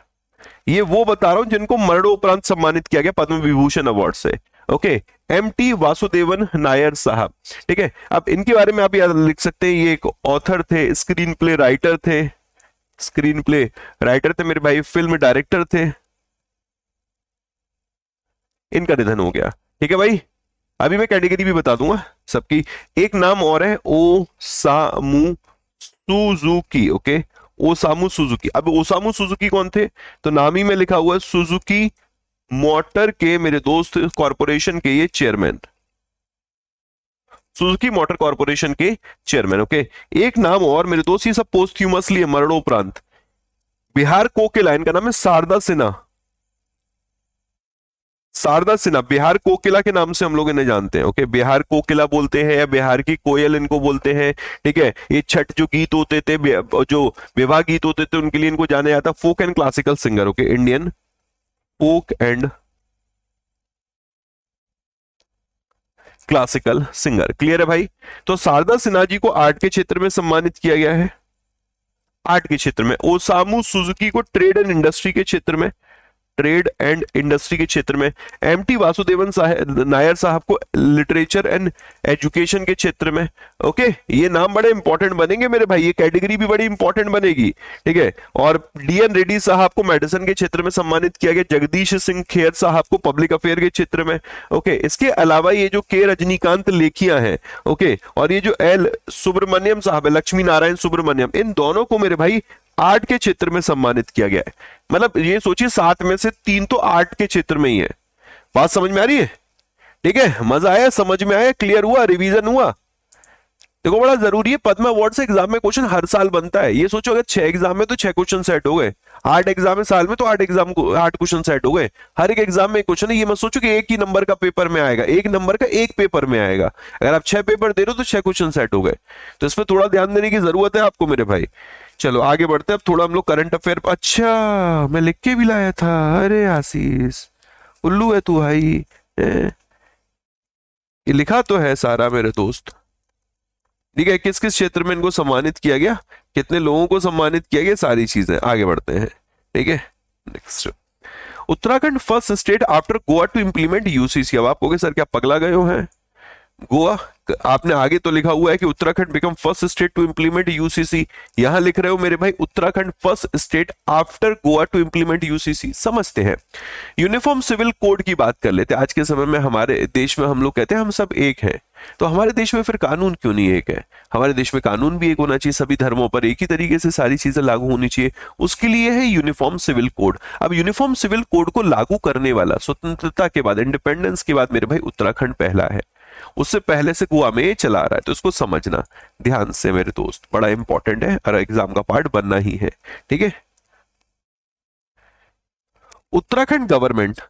ये वो बता रहा हूं जिनको मरणोपरांत सम्मानित किया गया पद्म विभूषण अवार्ड से। ओके, MT वासुदेवन नायर साहब। ठीक है, अब इनके बारे में आप याद लिख सकते हैं, ये एक ऑथर थे, स्क्रीन प्ले राइटर थे, स्क्रीन प्ले राइटर थे मेरे भाई, फिल्म डायरेक्टर थे। इनका निधन हो गया। ठीक है भाई, अभी मैं कैटेगरी भी बता दूंगा सबकी। एक नाम और है Osamu Suzuki. Okay, Osamu Suzuki. अब ओसामू सुजुकी कौन थे, तो नाम ही में लिखा हुआ है, सुजुकी मोटर के मेरे दोस्त कॉरपोरेशन के ये चेयरमैन, सुजुकी मोटर कॉर्पोरेशन के चेयरमैन। ओके, एक नाम और मेरे दोस्त, ये सब पोस्ट्यूमसली है, मरणोपरांत। बिहार कोकिला, इनका नाम है शारदा सिन्हा। शारदा सिन्हा बिहार कोकिला के नाम से हम लोग इन्हें जानते हैं। ओके, बिहार कोकिला बोलते हैं या बिहार की कोयल इनको बोलते हैं। ठीक है, ये छठ जो गीत होते थे, जो विवाह गीत होते थे, उनके लिए इनको जाना जाता, folk and classical singer. Okay, Indian folk and classical singer. Clear है भाई? तो शारदा सिन्हा जी को आर्ट के क्षेत्र में सम्मानित किया गया है, आर्ट के क्षेत्र में। ओसामू सुजुकी को ट्रेड एंड इंडस्ट्री के क्षेत्र में, ट्रेड एंड इंडस्ट्री के क्षेत्र में। MT वासुदेवन नायर साहब को लिटरेचर एंड एजुकेशन के क्षेत्र में। ओके, ये नाम बड़े इंपॉर्टेंट बनेंगे मेरे भाई, ये कैटेगरी भी बड़ी इंपॉर्टेंट बनेगी। ठीक है, और DN रेड्डी साहब को मेडिसिन के क्षेत्र में सम्मानित किया गया, जगदीश सिंह खेर साहब को पब्लिक अफेयर के क्षेत्र में। ओके, इसके अलावा ये जो K रजनीकांत लेखिया है, ओके, और ये जो L सुब्रमण्यम साहब है, लक्ष्मी नारायण सुब्रमण्यम, इन दोनों को मेरे भाई आर्ट के क्षेत्र में सम्मानित किया गया है। मतलब ये सोचिए 7 में से 3 तो आर्ट के क्षेत्र में ही है। बात समझ में आ रही है? ठीक है, मजा आया, समझ में आया, क्लियर हुआ, रिवीजन हुआ? देखो बड़ा जरूरी है, पद्म अवार्ड से एग्जाम में क्वेश्चन हर साल बनता है। ये सोचो अगर 6 एग्जाम में तो 6 क्वेश्चन सेट हो गए, 8 एग्जाम है साल में तो 8 एग्जाम को 8 क्वेश्चन सेट हो गए। हर एक एग्जाम में एक क्वेश्चन है, ये मत सोचो कि एक ही नंबर का पेपर में आएगा, एक नंबर का एक पेपर में आएगा। अगर आप 6 पेपर दे रहे हो तो 6 क्वेश्चन सेट हो गए, तो इस पर थोड़ा ध्यान देने की जरूरत है आपको मेरे भाई। चलो आगे बढ़ते हैं, अब थोड़ा हम लोग करंट अफेयर। अच्छा मैं लिख के भी लाया था, अरे आशीष उल्लू है तू भाई। ये लिखा तो है सारा मेरे दोस्त। ठीक है, किस किस क्षेत्र में इनको सम्मानित किया गया, कितने लोगों को सम्मानित किया गया, सारी चीजें आगे बढ़ते हैं। ठीक है next, Uttarakhand first state after Goa to implement UCC. अब आप कहोगे सर क्या पगला गए हो हैं, गोवा, आपने आगे तो लिखा हुआ है कि Uttarakhand become first state to implement UCC, यहां लिख रहे हो मेरे भाई Uttarakhand first state after Goa to implement UCC. समझते हैं, यूनिफॉर्म सिविल कोड की बात कर लेते हैं। आज के समय में हमारे देश में हम लोग कहते हैं हम सब एक हैं, तो हमारे देश में फिर कानून क्यों नहीं एक है? हमारे देश में कानून भी एक होना चाहिए, सभी धर्मों पर एक ही तरीके से सारी चीजें लागू होनी चाहिए, उसके लिए है यूनिफॉर्म सिविल कोड। अब यूनिफॉर्म सिविल कोड को लागू करने वाला स्वतंत्रता के बाद, इंडिपेंडेंस के बाद मेरे भाई उत्तराखंड पहला है, उससे पहले से गोवा में चला रहा है, तो इसको समझना ध्यान से मेरे दोस्त, बड़ा इंपॉर्टेंट है और एग्जाम का पार्ट बनना ही है। ठीक है, उत्तराखंड गवर्नमेंट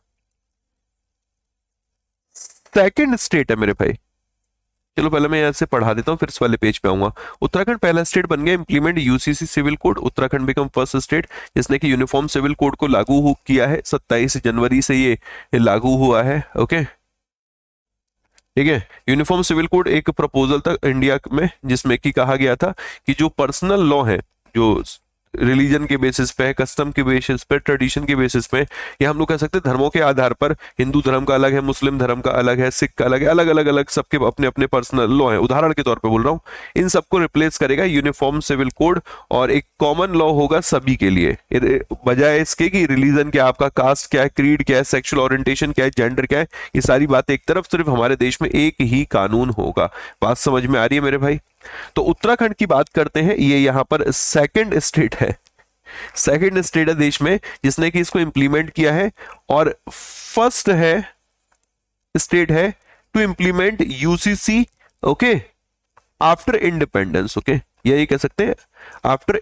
सेकंड स्टेट है मेरे भाई। चलो पहले मैं यहां से पढ़ा देता हूं, फिर इस वाले पेज पे आऊंगा। उत्तराखंड पहला स्टेट बन गया implement UCC civil code, Uttarakhand become first state जिसने कि यूनिफॉर्म सिविल कोड को लागू किया है। 27 जनवरी से ये लागू हुआ है। ओके ठीक है, यूनिफॉर्म सिविल कोड एक प्रपोजल था इंडिया में जिसमें कि कहा गया था कि जो पर्सनल लॉ है, जो रिलीजन के बेसिस पे, कस्टम के बेसिस पे, ट्रेडिशन के बेसिस पे, या हम लोग कह सकते हैं धर्मों के आधार पर, हिंदू धर्म का अलग है, मुस्लिम धर्म का अलग है, सिख का अलग है, अलग अलग अलग सबके अपने अपने पर्सनल लॉ है, उदाहरण के तौर पे बोल रहा हूँ। इन सबको रिप्लेस करेगा यूनिफॉर्म सिविल कोड और एक कॉमन लॉ होगा सभी के लिए, बजाय इसके कि रिलीजन क्या, आपका कास्ट क्या है, क्रीड क्या है, सेक्सुअल ओरिएंटेशन क्या है, जेंडर क्या है, ये सारी बातें एक तरफ, सिर्फ हमारे देश में एक ही कानून होगा। बात समझ में आ रही है मेरे भाई? तो उत्तराखंड की बात करते हैं, ये यहां पर सेकंड स्टेट है, सेकंड स्टेट है देश में जिसने कि इसको इंप्लीमेंट किया है, और फर्स्ट है स्टेट है to implement UCC. Okay, after independence. Okay, यही कह सकते हैं आफ्टर,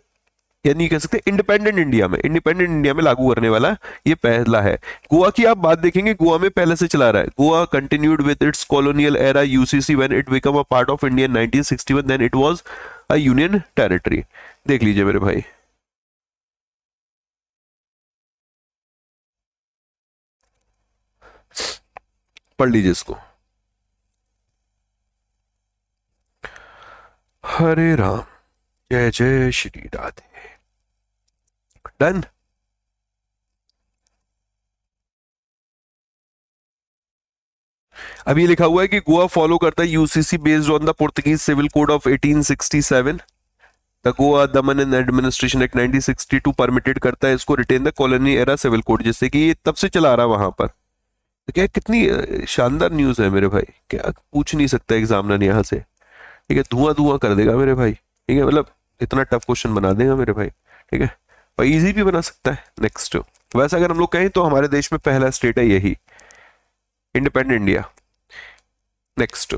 यानी कह सकते हैं इंडिपेंडेंट इंडिया में, इंडिपेंडेंट इंडिया में लागू करने वाला ये पहला है। गोवा की आप बात देखेंगे, गोवा में पहले से चला रहा है। Goa continued with its colonial era UCC when it become a part of India in 1961, then it was a union territory. देख लीजिए मेरे भाई, पढ़ लीजिए इसको। हरे राम, जय जय श्री राधे। डन। अब ये लिखा हुआ है कि गोवा फॉलो करता है UCC based on the Portuguese civil code of 1867। The Goa Daman and administration act 1962 permitted करता है इसको retain the colony era civil code, जिससे कि ये तब से चला रहा वहां पर। तो क्या कितनी शानदार न्यूज है मेरे भाई, क्या पूछ नहीं सकता एग्जामिनर यहाँ से। ठीक है, धुआं धुआं कर देगा मेरे भाई। ठीक है, मतलब इतना टफ क्वेश्चन बना देगा मेरे भाई। ठीक है, और इजी भी बना सकता है। नेक्स्ट, वैसे अगर हम लोग कहें तो हमारे देश में पहला स्टेट है यही, इंडिपेंडेंट इंडिया। नेक्स्ट,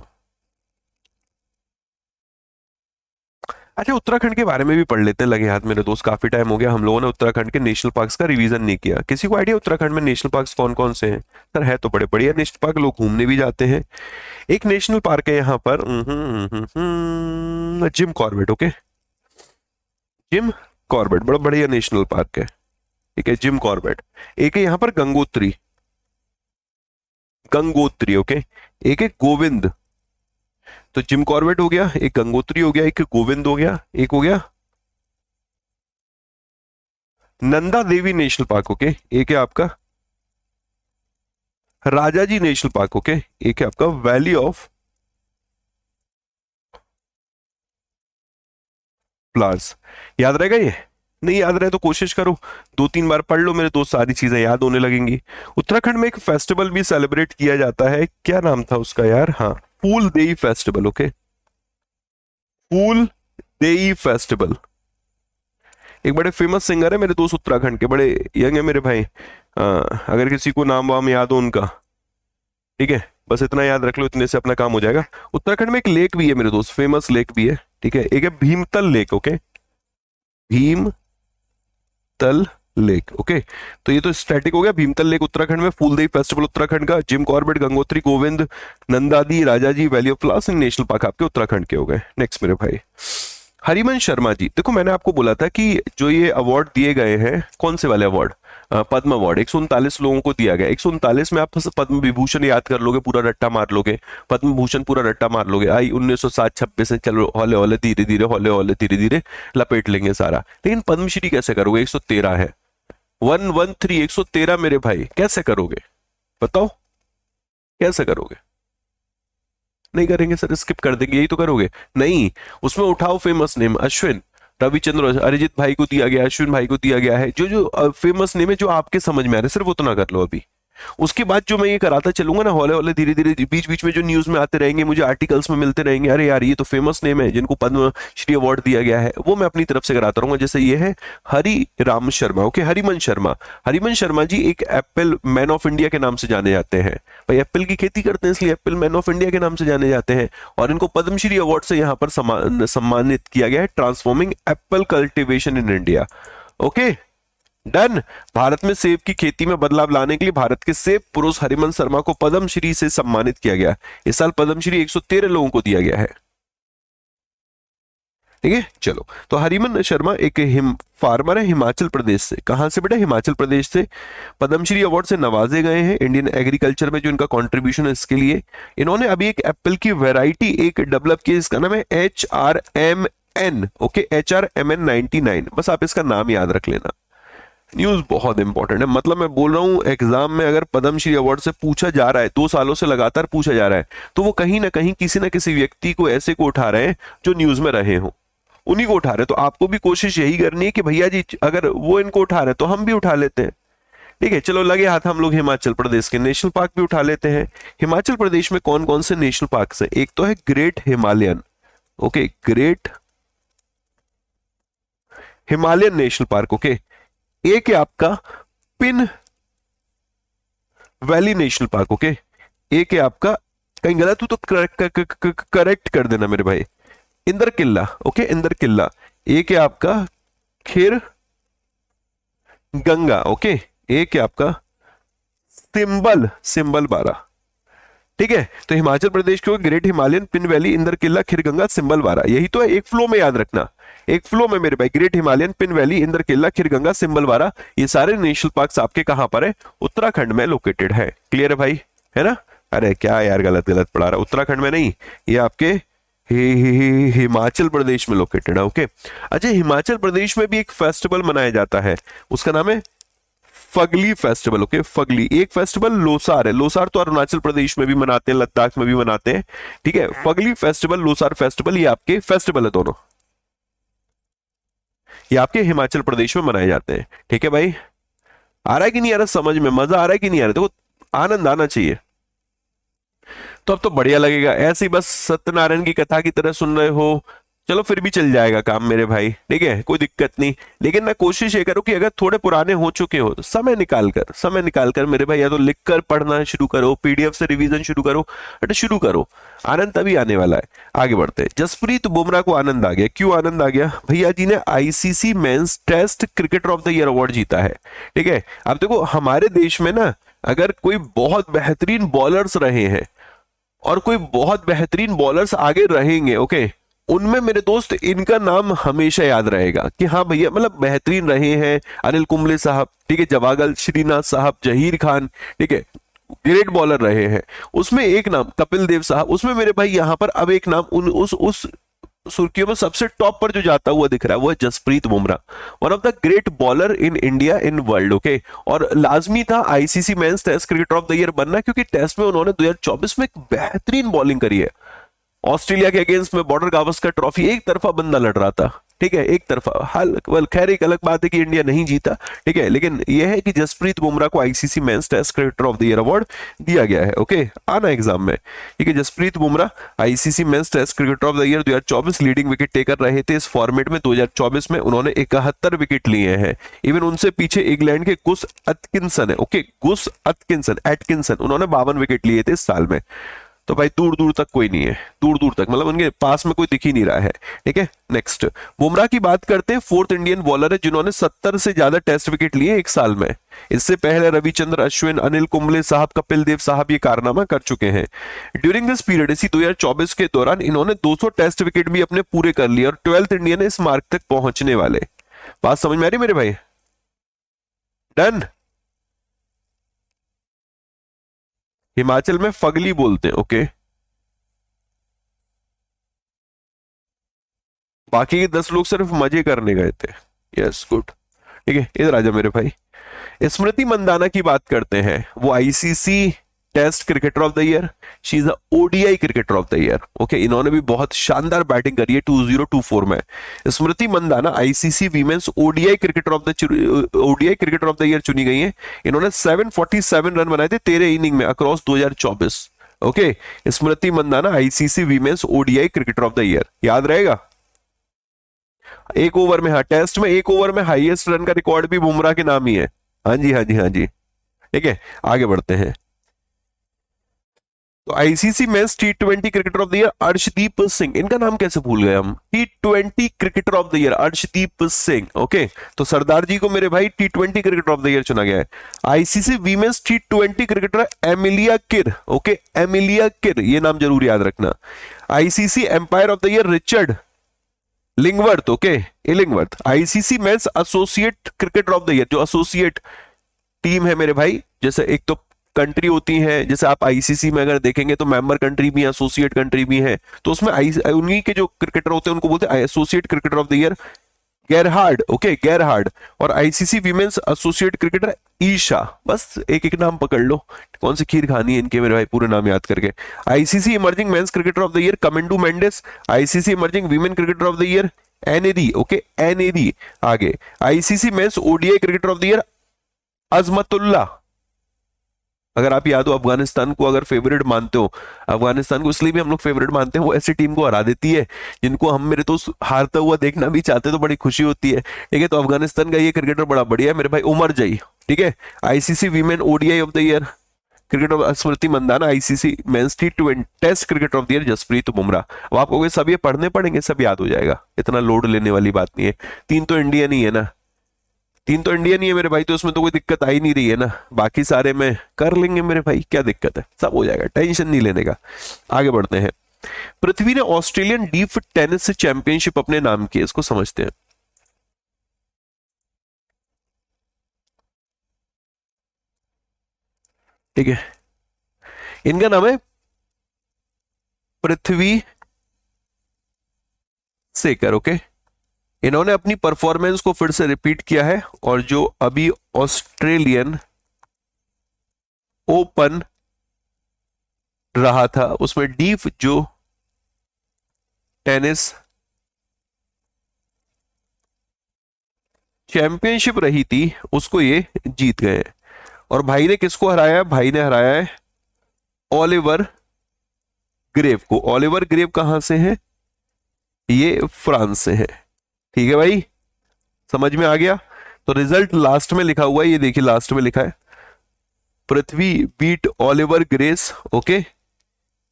अच्छा उत्तराखंड के बारे में भी पढ़ लेते हैं, लगे हाथ मेरे दोस्त, काफी टाइम हो गया हम लोगों ने उत्तराखंड के नेशनल पार्क्स का रिवीजन नहीं किया। किसी को आइडिया उत्तराखंड में नेशनल पार्क्स कौन कौन से हैं? सर है तो बड़े बढ़िया नेशनल पार्क, लोग घूमने भी जाते हैं। एक नेशनल पार्क है यहाँ पर, Jim Corbett. Okay, Jim Corbett बड़ा बढ़िया नेशनल पार्क है। ठीक है, जिम कॉर्बेट। एक है यहाँ पर गंगोत्री, गंगोत्री। ओके, एक है गोविंद। तो जिम कॉर्बेट हो गया, एक गंगोत्री हो गया, एक गोविंद हो गया, एक हो गया Nanda Devi national park. Okay, एक है आपका राजाजी नेशनल पार्क। ओके, एक है आपका वैली ऑफ फ्लावर्स। याद रहेगा ये? नहीं याद रहे तो कोशिश करो, 2-3 बार पढ़ लो मेरे दोस्त, सारी चीजें याद होने लगेंगी। उत्तराखंड में एक फेस्टिवल भी सेलिब्रेट किया जाता है, क्या नाम था उसका यार? हाँ, फूल देई फेस्टिवल। ओके, फूल देई फेस्टिवल। एक बड़े फेमस सिंगर है मेरे दोस्त उत्तराखंड के, बड़े यंग है मेरे भाई। अगर किसी को नाम वाम याद हो उनका, ठीक है, बस इतना याद रख लो, इतने से अपना काम हो जाएगा। उत्तराखंड में एक लेक भी है मेरे दोस्त, फेमस लेक भी है, ठीक है, एक है Bhimtal lake. Okay, Bhimtal lake. Okay, तो ये तो स्टैटिक हो गया। भीमतल लेक उत्तराखंड में, फूलदेई फेस्टिवल उत्तराखंड का, Jim Corbett, Gangotri Govind, Nandadevi, Rajaji, valley of flowers national park आपके उत्तराखंड के हो गए। नेक्स्ट मेरे भाई हरिवंश शर्मा जी। देखो मैंने आपको बोला था कि जो ये अवार्ड दिए गए हैं, कौन से वाले अवार्ड, पद्म अवार्ड 139 लोगों को दिया गया। 139 में आप पद्म विभूषण याद कर लोगे, पूरा रट्टा मार लोगे, पद्म भूषण पूरा रट्टा मार लोगे। आई 1960-26 से चलो हौले हौले धीरे धीरे, हौले हौले धीरे धीरे लपेट लेंगे सारा। लेकिन पद्मश्री कैसे करोगे, 113 है, 113 113 मेरे भाई, कैसे करोगे बताओ, कैसे करोगे? नहीं करेंगे सर, स्किप कर देंगे, यही तो करोगे। नहीं, उसमें उठाओ फेमस नेम, अश्विन, रविचंद्र, अरिजीत भाई को दिया गया, अश्विन भाई को दिया गया है, जो जो फेमस नेम है, जो आपके समझ में आ रहे सिर्फ उतना कर लो अभी। उसके बाद जो मैं ये कराता चलूंगा ना हौले हौले धीरे धीरे, बीच बीच में जो न्यूज में आते रहेंगे, मुझे आर्टिकल्स में मिलते रहेंगे, अरे यार ये तो फेमस नेम है जिनको पद्म श्री अवार्ड दिया गया है, वो मैं अपनी तरफ से कराता रहूंगा। जैसे ये है हरि राम शर्मा, ओके, हरिमन शर्मा। हरिमन शर्मा जी एक एप्पल मैन ऑफ इंडिया के नाम से जाने जाते हैं भाई, एप्पल की खेती करते हैं इसलिए एप्पल मैन ऑफ इंडिया के नाम से जाने जाते हैं, और इनको पद्मश्री अवार्ड से यहाँ पर सम्मानित किया गया है, transforming Apple cultivation in India. Okay done. Bharat में सेब की खेती में बदलाव लाने के लिए भारत के सेब पुरुष हरिमन शर्मा को पद्मश्री से सम्मानित किया गया। इस साल पद्मश्री 113 लोगों को दिया गया है, ठीक है। चलो, तो हरिमन शर्मा एक फार्मर है हिमाचल प्रदेश से। कहां से बेटा? हिमाचल प्रदेश से। पद्मश्री अवार्ड से नवाजे गए हैं इंडियन एग्रीकल्चर में, जो इनका कंट्रीब्यूशन है इसके लिए। इन्होंने अभी एक एप्पल की वैरायटी एक डेवलप की, इसका नाम है HRMN। ओके, HRMN 99, बस आप इसका नाम याद रख लेना। न्यूज बहुत इंपॉर्टेंट है, मतलब मैं बोल रहा हूं एग्जाम में अगर पद्मश्री अवार्ड से पूछा जा रहा है, 2 सालों से लगातार पूछा जा रहा है, तो वो कहीं ना कहीं किसी ना किसी व्यक्ति को ऐसे को उठा रहे हैं जो न्यूज में रहे हो, उन्हीं को उठा रहे हैं। तो आपको भी कोशिश यही करनी है कि भैया जी अगर वो इनको उठा रहे हैं तो हम भी उठा लेते हैं, ठीक है। चलो लगे हाथ हम लोग हिमाचल प्रदेश के नेशनल पार्क भी उठा लेते हैं। हिमाचल प्रदेश में कौन कौन से नेशनल पार्क है? एक तो है great Himalayan, okay, great Himalayan national park. Okay, एक है आपका pin valley national park. Okay, एक है आपका, कहीं गलत हो तो करेक्ट कर देना मेरे भाई, इंदर किला। ओके, इंदर किला। एक है आपका खीर गंगा। ओके, एक है आपका सिंबल 12, ठीक है। तो हिमाचल प्रदेश के great Himalayan, Pin valley, Inder Kila, Kheer Ganga, Simbal 12, यही तो है। एक फ्लो में याद रखना, एक फ्लो में मेरे भाई, great Himalayan, Pin valley, Inder Kila, Kheer Ganga, Simbal 12, ये सारे नेशनल पार्क्स आपके कहां पर है? उत्तराखंड में लोकेटेड है। क्लियर है भाई, है ना? अरे क्या यार गलत पढ़ा रहा, उत्तराखंड में नहीं, ये आपके हिमाचल प्रदेश में लोकेटेड है। ओके, अच्छा, हिमाचल प्रदेश में भी एक फेस्टिवल मनाया जाता है, उसका नाम है फगली फेस्टिवल। Okay, Fugly. एक फेस्टिवल लोसार है, लोसार तो अरुणाचल प्रदेश में भी मनाते हैं, लद्दाख में भी मनाते हैं, ठीक है। फगली फेस्टिवल, लोसार फेस्टिवल, ये आपके फेस्टिवल है दोनों, ये आपके हिमाचल प्रदेश में मनाए जाते हैं, ठीक है भाई। आ रहा है कि नहीं आ रहा समझ में? मजा आ रहा है कि नहीं आ रहा? देखो आनंद आना चाहिए, तो अब तो बढ़िया लगेगा। ऐसे ही बस सत्यनारायण की कथा की तरह सुन रहे हो, चलो फिर भी चल जाएगा काम मेरे भाई, ठीक है, कोई दिक्कत नहीं। लेकिन मैं कोशिश ये करूं कि अगर थोड़े पुराने हो चुके हो तो समय निकाल कर मेरे भाई या तो लिख कर पढ़ना शुरू करो, पीडीएफ से रिवीजन शुरू करो, अरे शुरू करो, आनंद तभी आने वाला है। आगे बढ़ते हैं। जसप्रीत बुमराह को आनंद आ गया। क्यों आनंद आ गया? भैया जी ने ICC men's test cricketer of the year award जीता है, ठीक है। अब देखो हमारे देश में ना अगर कोई बहुत बेहतरीन बॉलर्स रहे हैं और कोई बहुत बेहतरीन बॉलर्स आगे रहेंगे, ओके, उनमें मेरे दोस्त इनका नाम हमेशा याद रहेगा कि हाँ भैया मतलब बेहतरीन रहे हैं। अनिल कुंबले साहब, ठीक है, जवागल श्रीनाथ साहब, जहीर खान, ठीक है, ग्रेट बॉलर रहे हैं। उसमें एक नाम कपिल देव साहब, उसमें मेरे भाई यहां पर अब एक नाम उस सुर्खियों में सबसे टॉप पर जो जाता हुआ दिख रहा है वो है Jasprit Bumrah, one of the great bowler in India in world. Okay, और लाजमी था ICC men's test cricketer of the year बनना, क्योंकि टेस्ट में उन्होंने 2024 में एक बेहतरीन बॉलिंग करी है। ऑस्ट्रेलिया के अगेंस्ट में बॉर्डर गावस्कर ट्रॉफी एक तरफा बंदा लड़ रहा था, ठीक है, एक तरफा। हाल खैर एक अलग बात है कि इंडिया नहीं जीता, ठीक है, लेकिन यह है कि जसप्रीत बुमराह को ICC men's test cricketer of the year award दिया गया है। ओके, आना एग्जाम में, ठीक है। Jasprit Bumrah ICC men's test cricketer of the year 2024 leading wicket taker रहे थे इस फॉर्मेट में। 2024 में उन्होंने 71 विकेट लिए हैं। इवन उनसे पीछे इंग्लैंड के गुस एटकिंसन है। ओके, गुस एटकिंसन उन्होंने 52 विकेट लिए थे इस साल में। तो भाई दूर दूर तक कोई नहीं है, दूर दूर तक, मतलब उनके पास में कोई दिख ही नहीं रहा है, ठीक है। नेक्स्ट, बुमराह की बात करते हैं। फोर्थ इंडियन बॉलर है जिन्होंने 70 से ज्यादा टेस्ट विकेट लिए एक साल में। इससे पहले रविचंद्र अश्विन, अनिल कुंबले साहब, कपिल देव साहब ये कारनामा कर चुके हैं। ड्यूरिंग दिस पीरियड, इसी 2024 के दौरान इन्होंने 200 टेस्ट विकेट भी अपने पूरे कर लिए और 12th इंडियन है इस मार्क तक पहुंचने वाले। बात समझ में आ रही मेरे भाई? डन। हिमाचल में फगली बोलते हैं। ओके, बाकी के 10 लोग सिर्फ मजे करने गए थे। यस, गुड, ठीक है। इधर आजा मेरे भाई। स्मृति मंदाना की बात करते हैं। वो ICC test cricketer of the year, she is ODI cricketer of the year. Okay, इन्होंने भी बहुत शानदार बैटिंग करी है 2024 में। Smriti Mandhana ICC women's ODI cricketer of the year चुनी गई हैं। इन्होंने 747 रन बनाए थे 13 इनिंग में across 2024। Okay, Smriti Mandhana ICC women's ODI cricketer of the year, याद रहेगा। एक ओवर में, हाँ, टेस्ट में एक ओवर में हाईएस्ट रन का रिकॉर्ड भी बुमराह के नाम ही है। हाँ जी, हाँ जी, हाँ जी, ठीक है। आगे बढ़ते हैं। तो आईसीसी मेंस टी20 cricketer of the year Arshdeep Singh, इनका नाम कैसे भूल गए हम। टी20 cricketer of the year Arshdeep Singh. Okay, तो सरदार जी को मेरे भाई टी20 क्रिकेटर ऑफ द ईयर चुना गया है। आईसीसी वीमेंस टी20 cricketer Amelia Kerr. Okay, Amelia Kerr, ये नाम जरूर याद रखना। ICC umpire of the year Richard Illingworth. Okay, Illingworth. ICC men's associate cricketer of the year, जो एसोसिएट टीम है मेरे भाई, जैसे एक तो कंट्री होती है, जैसे आप आईसीसी में अगर देखेंगे तो मेंबर कंट्री भी है, एसोसिएट कंट्री भी है, तो उसमें उन्हीं के जो क्रिकेटर होते हैं उनको बोलते हैं associate cricketer of the year Gerhard. Okay, Gerhard. और ICC women's associate cricketer Esha. बस एक एक नाम पकड़ लो, कौन सी खीर खानी है इनके मेरे भाई, पूरे नाम याद करके। ICC emerging men's cricketer of the year Kamindu Mendis. ICC emerging women cricketer of the year Annerie. Okay, Annerie. आगे, ICC men's ODI cricketer of the year Azmatullah. अगर आप याद हो, अफगानिस्तान को अगर फेवरेट मानते हो, अफगानिस्तान को इसलिए भी हम लोग फेवरेट मानते हैं, वो ऐसी टीम को हरा देती है जिनको हम मेरे तो हारता हुआ देखना भी चाहते तो बड़ी खुशी होती है, ठीक है। तो अफगानिस्तान का ये क्रिकेटर बड़ा बढ़िया है मेरे भाई, उमर जई, ठीक है। ICC women ODI of the year cricketer Smriti Mandhana. ICC men's T20 test cricketer of the year Jasprit Bumrah. अब आपको सब ये पढ़ने पड़ेंगे, सब याद हो जाएगा, इतना लोड लेने वाली बात नहीं है। 3 तो इंडियन ही है ना, 3 तो इंडियन ही है मेरे भाई, तो उसमें तो कोई दिक्कत आई नहीं रही है ना। बाकी सारे में कर लेंगे मेरे भाई, क्या दिक्कत है, सब हो जाएगा, टेंशन नहीं लेने का। आगे बढ़ते हैं। पृथ्वी ने ऑस्ट्रेलियन डीप टेनिस चैंपियनशिप अपने नाम की, इसको समझते हैं। ठीक है, इनका नाम है पृथ्वी सेकर। ओके, इन्होंने अपनी परफॉर्मेंस को फिर से रिपीट किया है और जो अभी ऑस्ट्रेलियन ओपन रहा था उसमें डीप जो टेनिस चैंपियनशिप रही थी उसको ये जीत गए। और भाई ने किसको हराया? भाई ने हराया है ओलिवर ग्रेव को। ओलिवर ग्रेव कहां से है? ये फ्रांस से है। ठीक है भाई, समझ में आ गया। तो रिजल्ट लास्ट में लिखा हुआ है, ये देखिए लास्ट में लिखा है पृथ्वी बीट ओलिवर ग्रेस। ओके,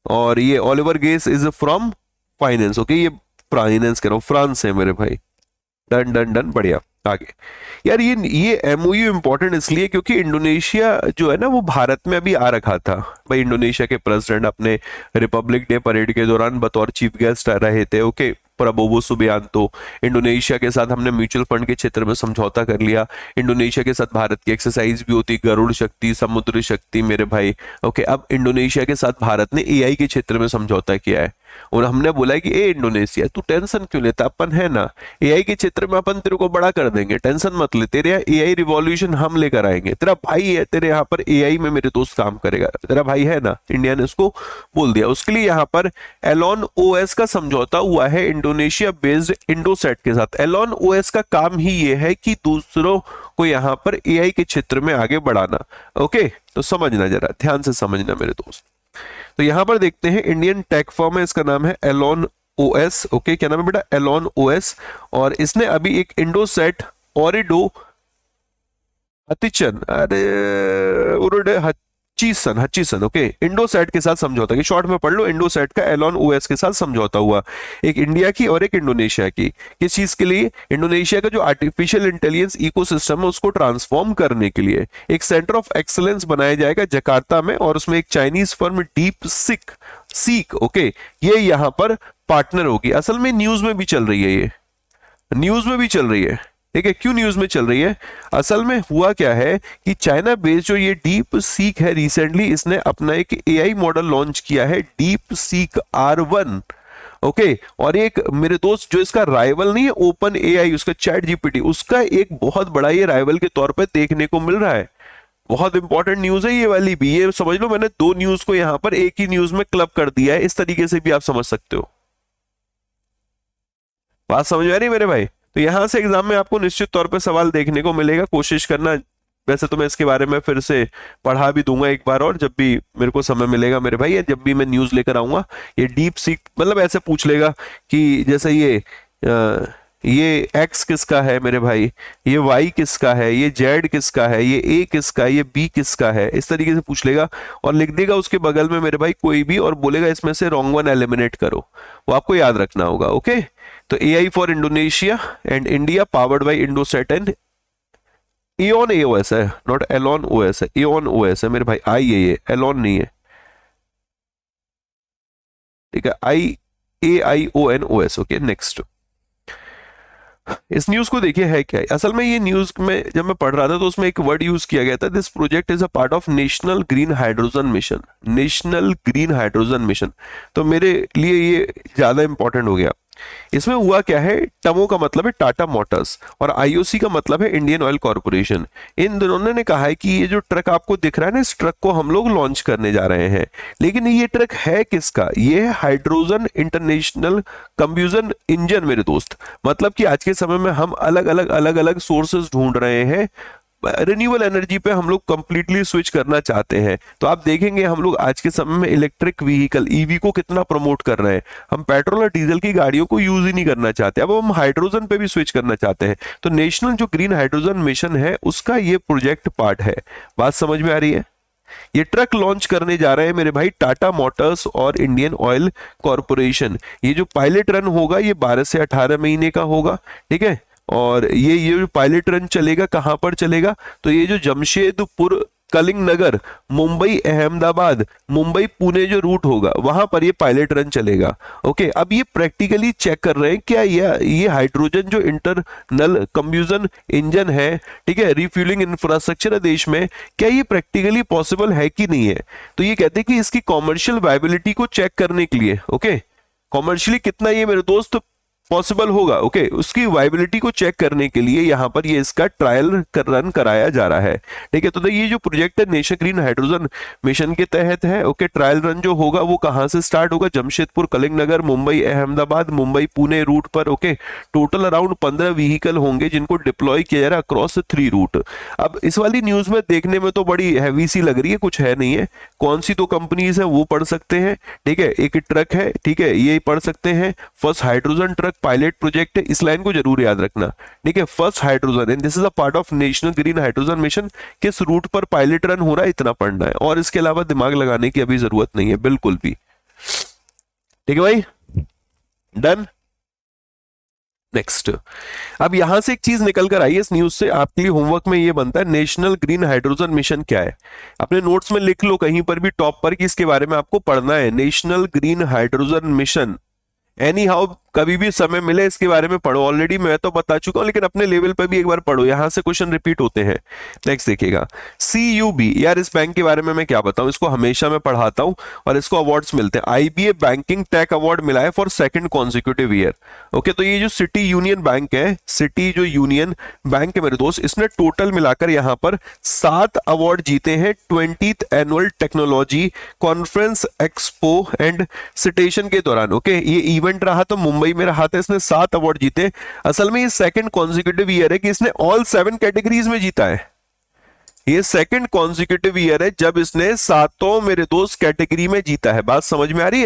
और ये Oliver grace is from finance. Okay, ये फाइनेंस कह रहा हूं, फ्रांस है मेरे भाई। डन डन डन, बढ़िया। आगे यार, ये एमओयू इंपॉर्टेंट इसलिए क्योंकि इंडोनेशिया जो है ना वो भारत में अभी आ रखा था। भाई इंडोनेशिया के प्रेसिडेंट अपने रिपब्लिक डे परेड के दौरान बतौर चीफ गेस्ट रहे थे। Okay, Prabowo Subianto. इंडोनेशिया के साथ हमने म्यूचुअल फंड के क्षेत्र में समझौता कर लिया। इंडोनेशिया के साथ भारत की एक्सरसाइज भी होती, गरुड़ शक्ति, समुद्र शक्ति मेरे भाई। ओके, अब इंडोनेशिया के साथ भारत ने एआई के क्षेत्र में समझौता किया है। और हमने बोला है कि ए इंडोनेशिया तू टेंशन क्यों लेता, अपन है ना एआई के क्षेत्र में, अपन तेरे को बड़ा कर देंगे, टेंशन मत ले, तेरे यहाँ एआई रिवॉल्यूशन हम लेकर आएंगे, तेरा भाई है तेरे यहाँ पर एआई में मेरे दोस्त काम करेगा, तेरा भाई है ना, इंडिया ने उसको बोल दिया। उसके लिए यहाँ पर एलॉन ओएस का समझौता हुआ है इंडोनेशिया बेस्ड इंडोसेट के साथ। एलॉन ओएस का काम ही ये है कि दूसरों को यहाँ पर एआई के क्षेत्र में आगे बढ़ाना। ओके, तो समझना, जरा ध्यान से समझना मेरे दोस्त। तो यहां पर देखते हैं इंडियन टेक फर्म है, इसका नाम है एलॉन ओएस। ओके, क्या नाम है बेटा, एलॉन ओएस। और इसने अभी एक इंडोसेट ऑरिडो हचिसन, अरे हचिसन ओके, इंडोसेट के साथ समझौता की, शॉर्ट में पढ़ लो, इंडोसेट का एलॉन ओएस के साथ समझौता हुआ, एक इंडिया की और एक इंडोनेशिया की। किस चीज के लिए, इंडोनेशिया का जो आर्टिफिशियल इंटेलिजेंस इकोसिस्टम है उसको ट्रांसफॉर्म करने के लिए एक सेंटर ऑफ एक्सीलेंस बनाया जाएगा जकार्ता में, और उसमें एक Chinese firm deep seek okay, ये यहां पर पार्टनर होगी। असल में न्यूज में भी चल रही है, ये न्यूज में भी चल रही है, ठीक है। क्यों न्यूज में चल रही है, असल में हुआ क्या है कि चाइना बेस्ड जो ये डीप सीक है, रिसेंटली इसने अपना एक एआई मॉडल लॉन्च किया है, डीप सीक R1 ओके। और एक मेरे दोस्त जो इसका राइवल नहीं है ओपन एआई, उसका चैट जीपीटी, उसका एक बहुत बड़ा ये राइवल के तौर पर देखने को मिल रहा है। बहुत इंपॉर्टेंट न्यूज है ये वाली भी, ये समझ लो मैंने दो न्यूज को यहां पर एक ही न्यूज में क्लब कर दिया है, इस तरीके से भी आप समझ सकते हो। बात समझ में आ रही है मेरे भाई। तो यहां से एग्जाम में आपको निश्चित तौर पे सवाल देखने को मिलेगा, कोशिश करना। वैसे तो मैं इसके बारे में फिर से पढ़ा भी दूंगा एक बार और, जब भी मेरे को समय मिलेगा मेरे भाई, जब भी मैं न्यूज लेकर आऊंगा। ये डीप सीक मतलब ऐसे पूछ लेगा कि जैसे ये एक्स किसका है मेरे भाई, ये वाई किसका है, ये जेड किसका है, ये ए किसका है, ये बी किसका है, इस तरीके से पूछ लेगा और लिख देगा उसके बगल में मेरे भाई कोई भी, और बोलेगा इसमें से रॉन्ग वन एलिमिनेट करो। वो आपको याद रखना होगा। ओके, तो AI for Indonesia and India powered by Indosat and Aeon AOS है, नॉट एलॉन ओएस है, एओन ओएस है मेरे भाई, आई है ये, एलॉन नहीं है, ठीक है, AIONOS। ओके, नेक्स्ट इस न्यूज को देखिए है क्या है। असल में ये न्यूज में जब मैं पढ़ रहा था तो उसमें एक वर्ड यूज किया गया था, this project is a part of national green hydrogen mission, national green hydrogen mission. तो मेरे लिए ये ज्यादा इंपॉर्टेंट हो गया। इसमें हुआ क्या है, टमो का मतलब है टाटा मोटर्स और आईओसी का मतलब है इंडियन ऑयल कॉर्पोरेशन। इन दोनों ने कहा है कि ये जो ट्रक आपको दिख रहा है ना, इस ट्रक को हम लोग लॉन्च करने जा रहे हैं। लेकिन ये ट्रक है किसका, ये है हाइड्रोजन इंटरनेशनल कंब्यूजन इंजन मेरे दोस्त। मतलब कि आज के समय में हम अलग अलग सोर्सेस ढूंढ रहे हैं, रिन्यूएबल एनर्जी पे हम लोग कंप्लीटली स्विच करना चाहते हैं। तो आप देखेंगे हम लोग आज के समय में इलेक्ट्रिक व्हीकल ईवी को कितना प्रमोट कर रहे हैं। हम पेट्रोल और डीजल की गाड़ियों को यूज ही नहीं करना चाहते, अब हम हाइड्रोजन पे भी स्विच करना चाहते हैं। तो नेशनल जो ग्रीन हाइड्रोजन मिशन है उसका ये प्रोजेक्ट पार्ट है। बात समझ में आ रही है। ये ट्रक लॉन्च करने जा रहे हैं मेरे भाई टाटा मोटर्स और इंडियन ऑयल कॉर्पोरेशन। ये जो पायलट रन होगा ये 12 से 18 महीने का होगा, ठीक है। और ये जो पायलट रन चलेगा कहां पर चलेगा, तो ये जो जमशेदपुर कलिंगनगर मुंबई अहमदाबाद मुंबई पुणे जो रूट होगा वहां पर ये पायलट रन चलेगा। ओके, अब ये प्रैक्टिकली चेक कर रहे हैं क्या ये हाइड्रोजन जो इंटरनल कंब्यूजन इंजन है, ठीक है, रिफ्यूलिंग इंफ्रास्ट्रक्चर है देश में, क्या ये प्रैक्टिकली पॉसिबल है कि नहीं है। तो ये कहते हैं कि इसकी कॉमर्शियल वायबिलिटी को चेक करने के लिए, ओके, कॉमर्शियली कितना ये मेरे दोस्त पॉसिबल होगा, ओके, उसकी वायबिलिटी को चेक करने के लिए यहां पर ये इसका ट्रायल रन कराया जा रहा है, ठीक है। तो ये जो प्रोजेक्ट है नेशनल ग्रीन हाइड्रोजन मिशन के तहत है। ओके, ट्रायल रन जो होगा वो कहां से स्टार्ट होगा, जमशेदपुर कलिंगनगर मुंबई अहमदाबाद मुंबई पुणे रूट पर। ओके, टोटल अराउंड 15 व्हीकल होंगे जिनको डिप्लॉय किया जा रहा है अक्रॉस 3 रूट। अब इस वाली न्यूज में देखने में तो बड़ी हैवी सी लग रही है, कुछ है नहीं है। कौन सी तो कंपनीज है वो पढ़ सकते हैं, ठीक है। एक ट्रक है, ठीक है, ये पढ़ सकते हैं, first hydrogen truck pilot project है, इस लाइन को जरूर याद रखना, ठीक है। First hydrogen and this is a part of national green hydrogen mission. किस रूट पर पायलट रन हो रहा है इतना पढ़ना है, और इसके अलावा दिमाग लगाने की अभी जरूरत नहीं है बिल्कुल भी, ठीक है भाई, डन। नेक्स्ट, अब यहां से एक चीज निकल कर आई है इस न्यूज से, आपके लिए होमवर्क में ये बनता है, नेशनल ग्रीन हाइड्रोजन मिशन क्या है। अपने नोट्स में लिख लो कहीं पर भी टॉप पर कि इसके बारे में आपको पढ़ना है, national green hydrogen mission. Any how कभी भी समय मिले इसके बारे में पढ़ो, ऑलरेडी मैं तो बता चुका हूं, लेकिन अपने लेवल पे भी एक बार पढ़ो, यहां से क्वेश्चन रिपीट होते हैं। नेक्स्ट देखिएगा, CUB, यार इस बैंक के बारे में मैं क्या बताऊं, इसको हमेशा मैं पढ़ाता हूं और इसको अवार्ड्स मिलते हैं। IBA बैंकिंग टेक अवार्ड मिला है for second consecutive year. Okay, तो ये जो सिटी यूनियन बैंक है, सिटी जो यूनियन बैंक है मेरे दोस्त, इसने टोटल मिलाकर यहां पर 7 अवार्ड जीते हैं 20th annual technology conference expo and citation के दौरान। ओके, ये इवेंट रहा तो मुंबई में रहा था, इसने 7 अवार्ड जीते। असल में ये सेकंड कॉन्जिक्यूटिव ईयर है कि इसने ऑल 7 कैटेगरीज में जीता है। ये सेकंड कॉन्जिक्यूटिव ईयर है जब इसने 7 मेरे दोस्त कैटेगरी में जीता है। बात समझ में आ रही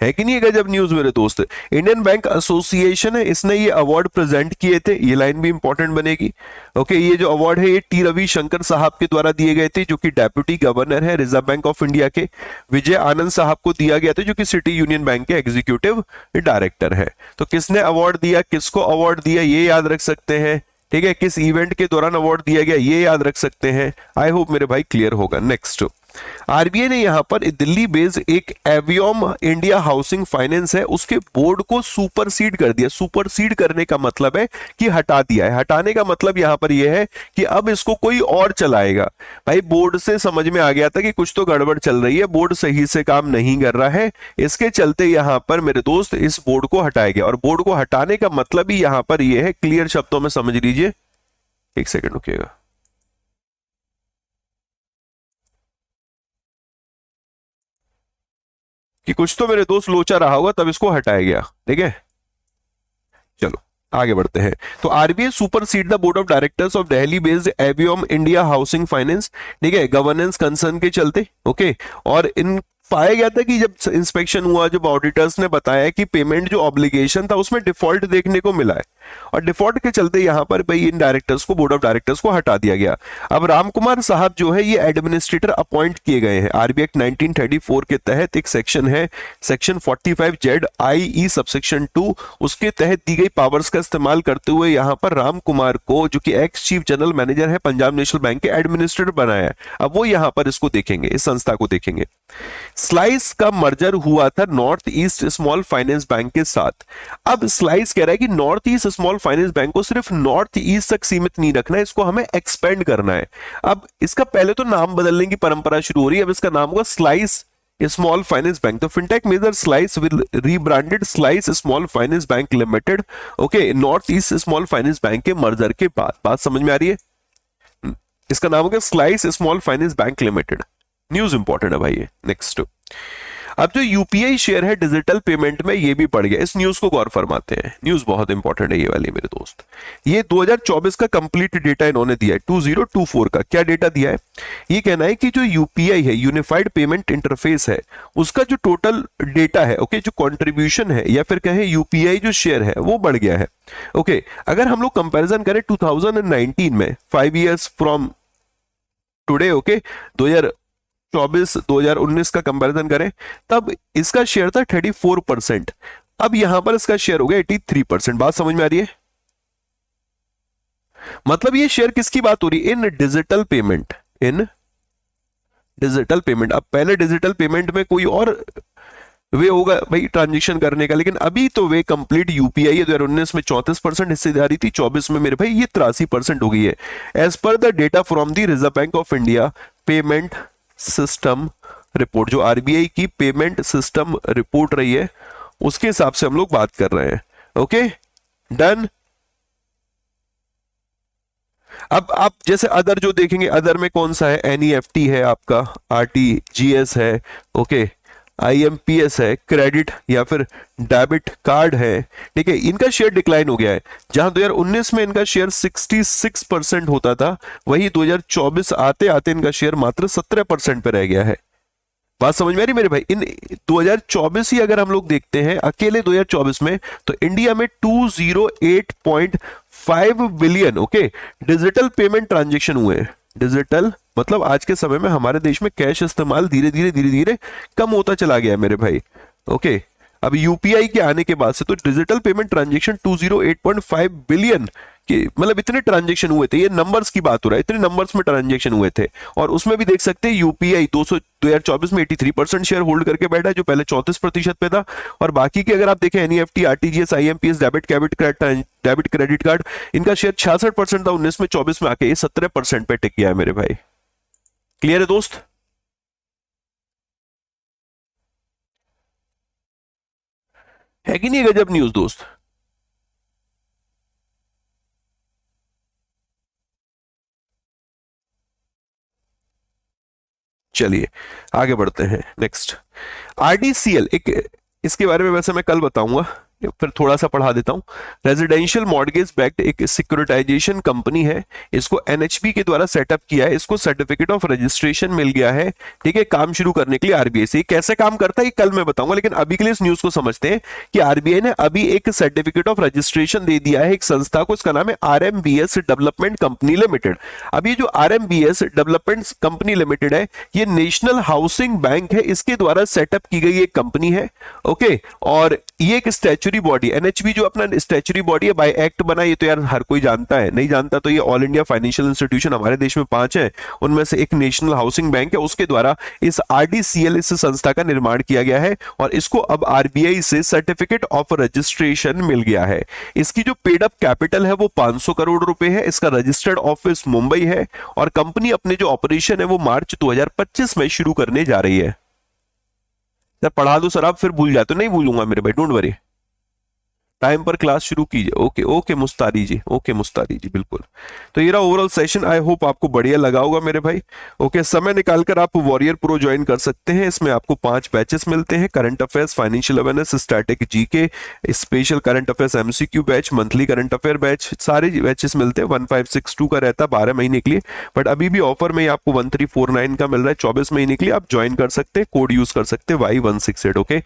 है कि नहीं? गजब न्यूज मेरे दोस्त। इंडियन बैंक एसोसिएशन है, इसने ये अवार्ड प्रेजेंट किए थे, ये लाइन भी इंपॉर्टेंट बनेगी। ओके, ये जो अवार्ड है ये टी रविशंकर साहब के द्वारा दिए गए थे, जो कि डेप्यूटी गवर्नर है रिजर्व बैंक ऑफ इंडिया के। विजय आनंद साहब को दिया गया था, जो कि सिटी यूनियन बैंक के एग्जीक्यूटिव डायरेक्टर है। तो किसने अवार्ड दिया, किसको अवार्ड दिया, ये याद रख सकते हैं। ठीक है, किस इवेंट के दौरान अवार्ड दिया गया ये याद रख सकते हैं। आई होप मेरे भाई क्लियर होगा। नेक्स्ट, आरबीआई ने यहां पर दिल्ली बेस्ड एक एवियम इंडिया हाउसिंग फाइनेंस है, उसके बोर्ड को सुपरसीड कर दिया। सुपरसीड करने का मतलब है कि हटा दिया है। हटाने का मतलब यहां पर यह है कि अब इसको कोई और चलाएगा। भाई बोर्ड से समझ में आ गया था कि कुछ तो गड़बड़ चल रही है, बोर्ड सही से काम नहीं कर रहा है, इसके चलते यहां पर मेरे दोस्त इस बोर्ड को हटाया गया। और बोर्ड को हटाने का मतलब ही यहां पर यह है, क्लियर शब्दों में समझ लीजिए। एक सेकंड रुकिएगा। कि कुछ तो मेरे दोस्त लोचा रहा होगा तब इसको हटाया गया। ठीक है, चलो आगे बढ़ते हैं। तो RBI supersede the board of directors of Delhi based avium India housing finance. ठीक है, गवर्नेंस कंसर्न के चलते। ओके, और इन पाया गया था कि जब इंस्पेक्शन हुआ, जब ऑडिटर्स ने बताया कि पेमेंट जो ऑब्लिगेशन था उसमें डिफॉल्ट देखने को मिला है, और डिफॉल्ट के चलते यहां पर भाई इन डायरेक्टर्स को, बोर्ड ऑफ डायरेक्टर्स को हटा दिया गया। अब रामकुमार साहब जो है ये एडमिनिस्ट्रेटर अपॉइंट किए गए हैं। आरबीआई एक्ट 1934 के तहत एक सेक्शन है, सेक्शन 45Z(I)E सबसेक्शन 2, उसके तहत दी गई पावर्स का इस्तेमाल करते हुए यहां पर राम कुमार को, जो कि एक्स चीफ जनरल मैनेजर है पंजाब नेशनल बैंक के, एडमिनिस्ट्रेटर बनाया है। अब वो यहां पर इसको देखेंगे, इस संस्था को देखेंगे। स्लाइस का मर्जर हुआ था north east small finance bank के साथ। अब स्लाइस कह रहा है कि north east small finance bank को सिर्फ नॉर्थ ईस्ट तक सीमित नहीं रखना है, इसको हमें एक्सपेंड करना है। अब इसका पहले तो नाम बदलने की परंपरा शुरू हो रही है, अब इसका नाम होगा स्लाइस स्मॉल फाइनेंस बैंक। तो fintech major Slice will rebranded Slice small finance bank limited. Okay, north east small finance bank के मर्जर के बाद। बात समझ में आ रही है? इसका नाम होगा Slice small finance bank limited. News important है भाई ये। नेक्स्ट, अब जो यूपीआई शेयर है डिजिटल पेमेंट में, ये भी बढ़ गया। इस न्यूज को गौर फरमाते हैं, न्यूज बहुत इंपॉर्टेंट है ये वाली मेरे दोस्त। ये 2024 का कंप्लीट डेटा इन्होंने दिया है, 2024 का। क्या डेटा दिया है? ये कहना है कि जो यूपीआई है, यूनिफाइड पेमेंट इंटरफेस है, उसका जो टोटल डेटा है, ओके, जो कंट्रीब्यूशन है या फिर कहें यूपीआई जो शेयर है, वो बढ़ गया है। ओके, अगर हम लोग कंपेरिजन करें 2019 में, 5 ईयर्स फ्रॉम टुडे, ओके, 2019 का कंपैरिजन करें, तब इसका शेयर था 34%, अब यहां पर इसका शेयर हो गया 83%। बात समझ में आ रही है? मतलब ये शेयर किसकी बात हो रही है? इन डिजिटल पेमेंट, इन डिजिटल पेमेंट। अब पहले डिजिटल पेमेंट में कोई और वे होगा भाई ट्रांजेक्शन करने का, लेकिन अभी तो वे कंप्लीट यूपीआई है। 2019 में 34% हिस्सेदारी थी, 24 में मेरे भाई ये 83% हो गई है। As per the data from the Reserve Bank of India payment system report, जो आरबीआई की पेमेंट सिस्टम रिपोर्ट रही है, उसके हिसाब से हम लोग बात कर रहे हैं। Okay, done. अब आप जैसे अदर जो देखेंगे, अदर में कौन सा है? एनईएफटी है आपका, आरटीजीएस है, ओके, आईएमपीएस है, क्रेडिट या फिर डेबिट कार्ड है। ठीक है, इनका शेयर डिक्लाइन हो गया है। जहां 2019 में इनका शेयर 66% होता था, वही 2024 आते आते इनका शेयर मात्र 17% पे रह गया है। बात समझ में आ रही मेरे भाई? इन 2024 ही अगर हम लोग देखते हैं, अकेले 2024 में, तो इंडिया में 208.5 billion, okay, digital payment transaction हुए हैं। डिजिटल मतलब आज के समय में हमारे देश में कैश इस्तेमाल धीरे धीरे कम होता चला गया है मेरे भाई। ओके, अब यूपीआई के आने के बाद से तो डिजिटल पेमेंट ट्रांजेक्शन 208.5 बिलियन कि मतलब इतने ट्रांजेक्शन हुए थे, ये नंबर्स की बात हो रहा है, इतने नंबर्स में ट्रांजेक्शन हुए थे। और उसमें भी देख सकते हैं यूपीआई 2024 में 83% शेयर होल्ड करके बैठा है, जो पहले 34% पे था। और बाकी के अगर आप देखें NEFT, RTGS, IMPS, debit credit card, इनका शेयर 66% था 19 में, 24 में आके ये 17% पे टिक गया है मेरे भाई। क्लियर है दोस्त? है कि नहीं गजब न्यूज दोस्त? चलिए आगे बढ़ते हैं। नेक्स्ट आरडीसीएल, एक इसके बारे में वैसे मैं कल बताऊंगा, फिर थोड़ा सा पढ़ा देता हूं। रेजिडेंशियल मॉर्गेज बैक्ड एक सिक्योरिटाइजेशन कंपनी है, इसको एनएचबी के द्वारा सेटअप किया है, इसको सर्टिफिकेट ऑफ रजिस्ट्रेशन मिल गया है, ठीक है, काम शुरू करने के लिए आरबीआई से। कैसे काम करता है ये कल मैं बताऊंगा, लेकिन अभी के लिए इस न्यूज को समझते हैं कि आरबीआई ने अभी एक सर्टिफिकेट ऑफ रजिस्ट्रेशन दे दिया है एक संस्था को, इसका नाम है आरएमबीएस डेवलपमेंट कंपनी लिमिटेड। अब ये जो आरएमबीएस डेवलपमेंट कंपनी लिमिटेड है, ये नेशनल हाउसिंग बैंक है, इसके द्वारा सेटअप की गई एक कंपनी है। ओके, और ये एक स्टैच्यूटरी बॉडी, एनएचबी जो अपना स्टैच्यूटरी बॉडी है, बाय एक्ट बना, ये तो यार हर कोई जानता है, नहीं जानता तो ये ऑल इंडिया फाइनेंशियल इंस्टीट्यूशन हमारे देश में 5 है, उनमें से एक नेशनल हाउसिंग बैंक है, उसके द्वारा इस आरडीसीएल इस संस्था का निर्माण किया गया है और इसको अब आरबीआई से सर्टिफिकेट ऑफ रजिस्ट्रेशन मिल गया है। इसकी जो पेड अप कैपिटल है वो 500 करोड़ रुपए है, इसका रजिस्टर्ड ऑफिस मुंबई है और कंपनी अपने जो ऑपरेशन है वो मार्च 2025 में शुरू करने जा रही है। सर पढ़ा दो सर, आप फिर भूल जाते हो। नहीं भूलूंगा मेरे भाई, डोंट वरी, टाइम पर क्लास शुरू कीजिए। ओके ओके मुस्तारी जी, ओके मुस्तारी जी, बिल्कुल। तो ये रहा ओवरऑल सेशन, आई होप आपको बढ़िया लगा होगा मेरे भाई। ओके, समय निकालकर आप वॉरियर प्रो ज्वाइन कर सकते हैं, इसमें आपको 5 बैचेस मिलते हैं, current affairs, financial awareness, static GK, special current affairs MCQ batch, monthly current affair batch, सारे बैचेस मिलते हैं। 1562 का रहता है 12 महीने के लिए, बट अभी भी ऑफर में आपको 1349 का मिल रहा है 24 महीने के लिए, आप ज्वाइन कर सकते हैं, कोड यूज कर सकते हैं Y168। ओके,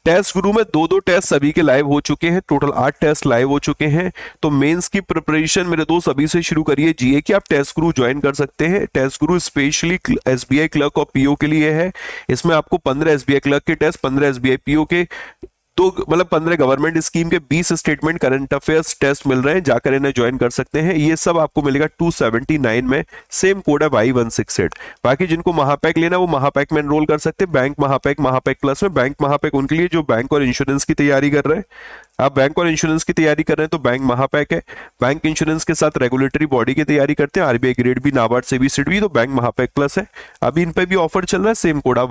टेस्ट गुरु में 2-2 टेस्ट सभी के लाइव हो चुके हैं, टोटल 8 टेस्ट लाइव हो चुके हैं। तो मेंस की प्रिपरेशन मेरे दोस्त अभी से शुरू करिए। जीए की आप टेस्ट गुरु ज्वाइन कर सकते हैं, टेस्ट गुरु स्पेशली एसबीआई क्लर्क और पीओ के लिए है। इसमें आपको 15 एसबीआई क्लर्क के टेस्ट, 15 एसबीआई पीओ के, तो मतलब 15 गवर्नमेंट स्कीम के 20 स्टेटमेंट करंट अफेयर्स टेस्ट मिल रहे हैं, जाकर इन्हें ज्वाइन कर सकते हैं। ये सब आपको मिलेगा 279 में, सेम कोड है Y168। बाकी जिनको महापैक लेना वो महापैक में एनरोल कर सकते हैं, बैंक महापैक, महापैक प्लस में। बैंक महापैक उनके लिए जो बैंक और इंश्योरेंस की तैयारी कर रहे हैं, आप बैंक और इंश्योरेंस की तैयारी कर रहे हैं तो बैंक महापैक है। बैंक इंश्योरेंस के साथ रेगुलेटरी बॉडी की तैयारी करते हैं, आरबीआई ग्रेड भी, नाबार्ड से भी, सिडबी, तो बैंक महापैक प्लस है। अभी इन पे भी ऑफर चल रहा है, सेम कोड आप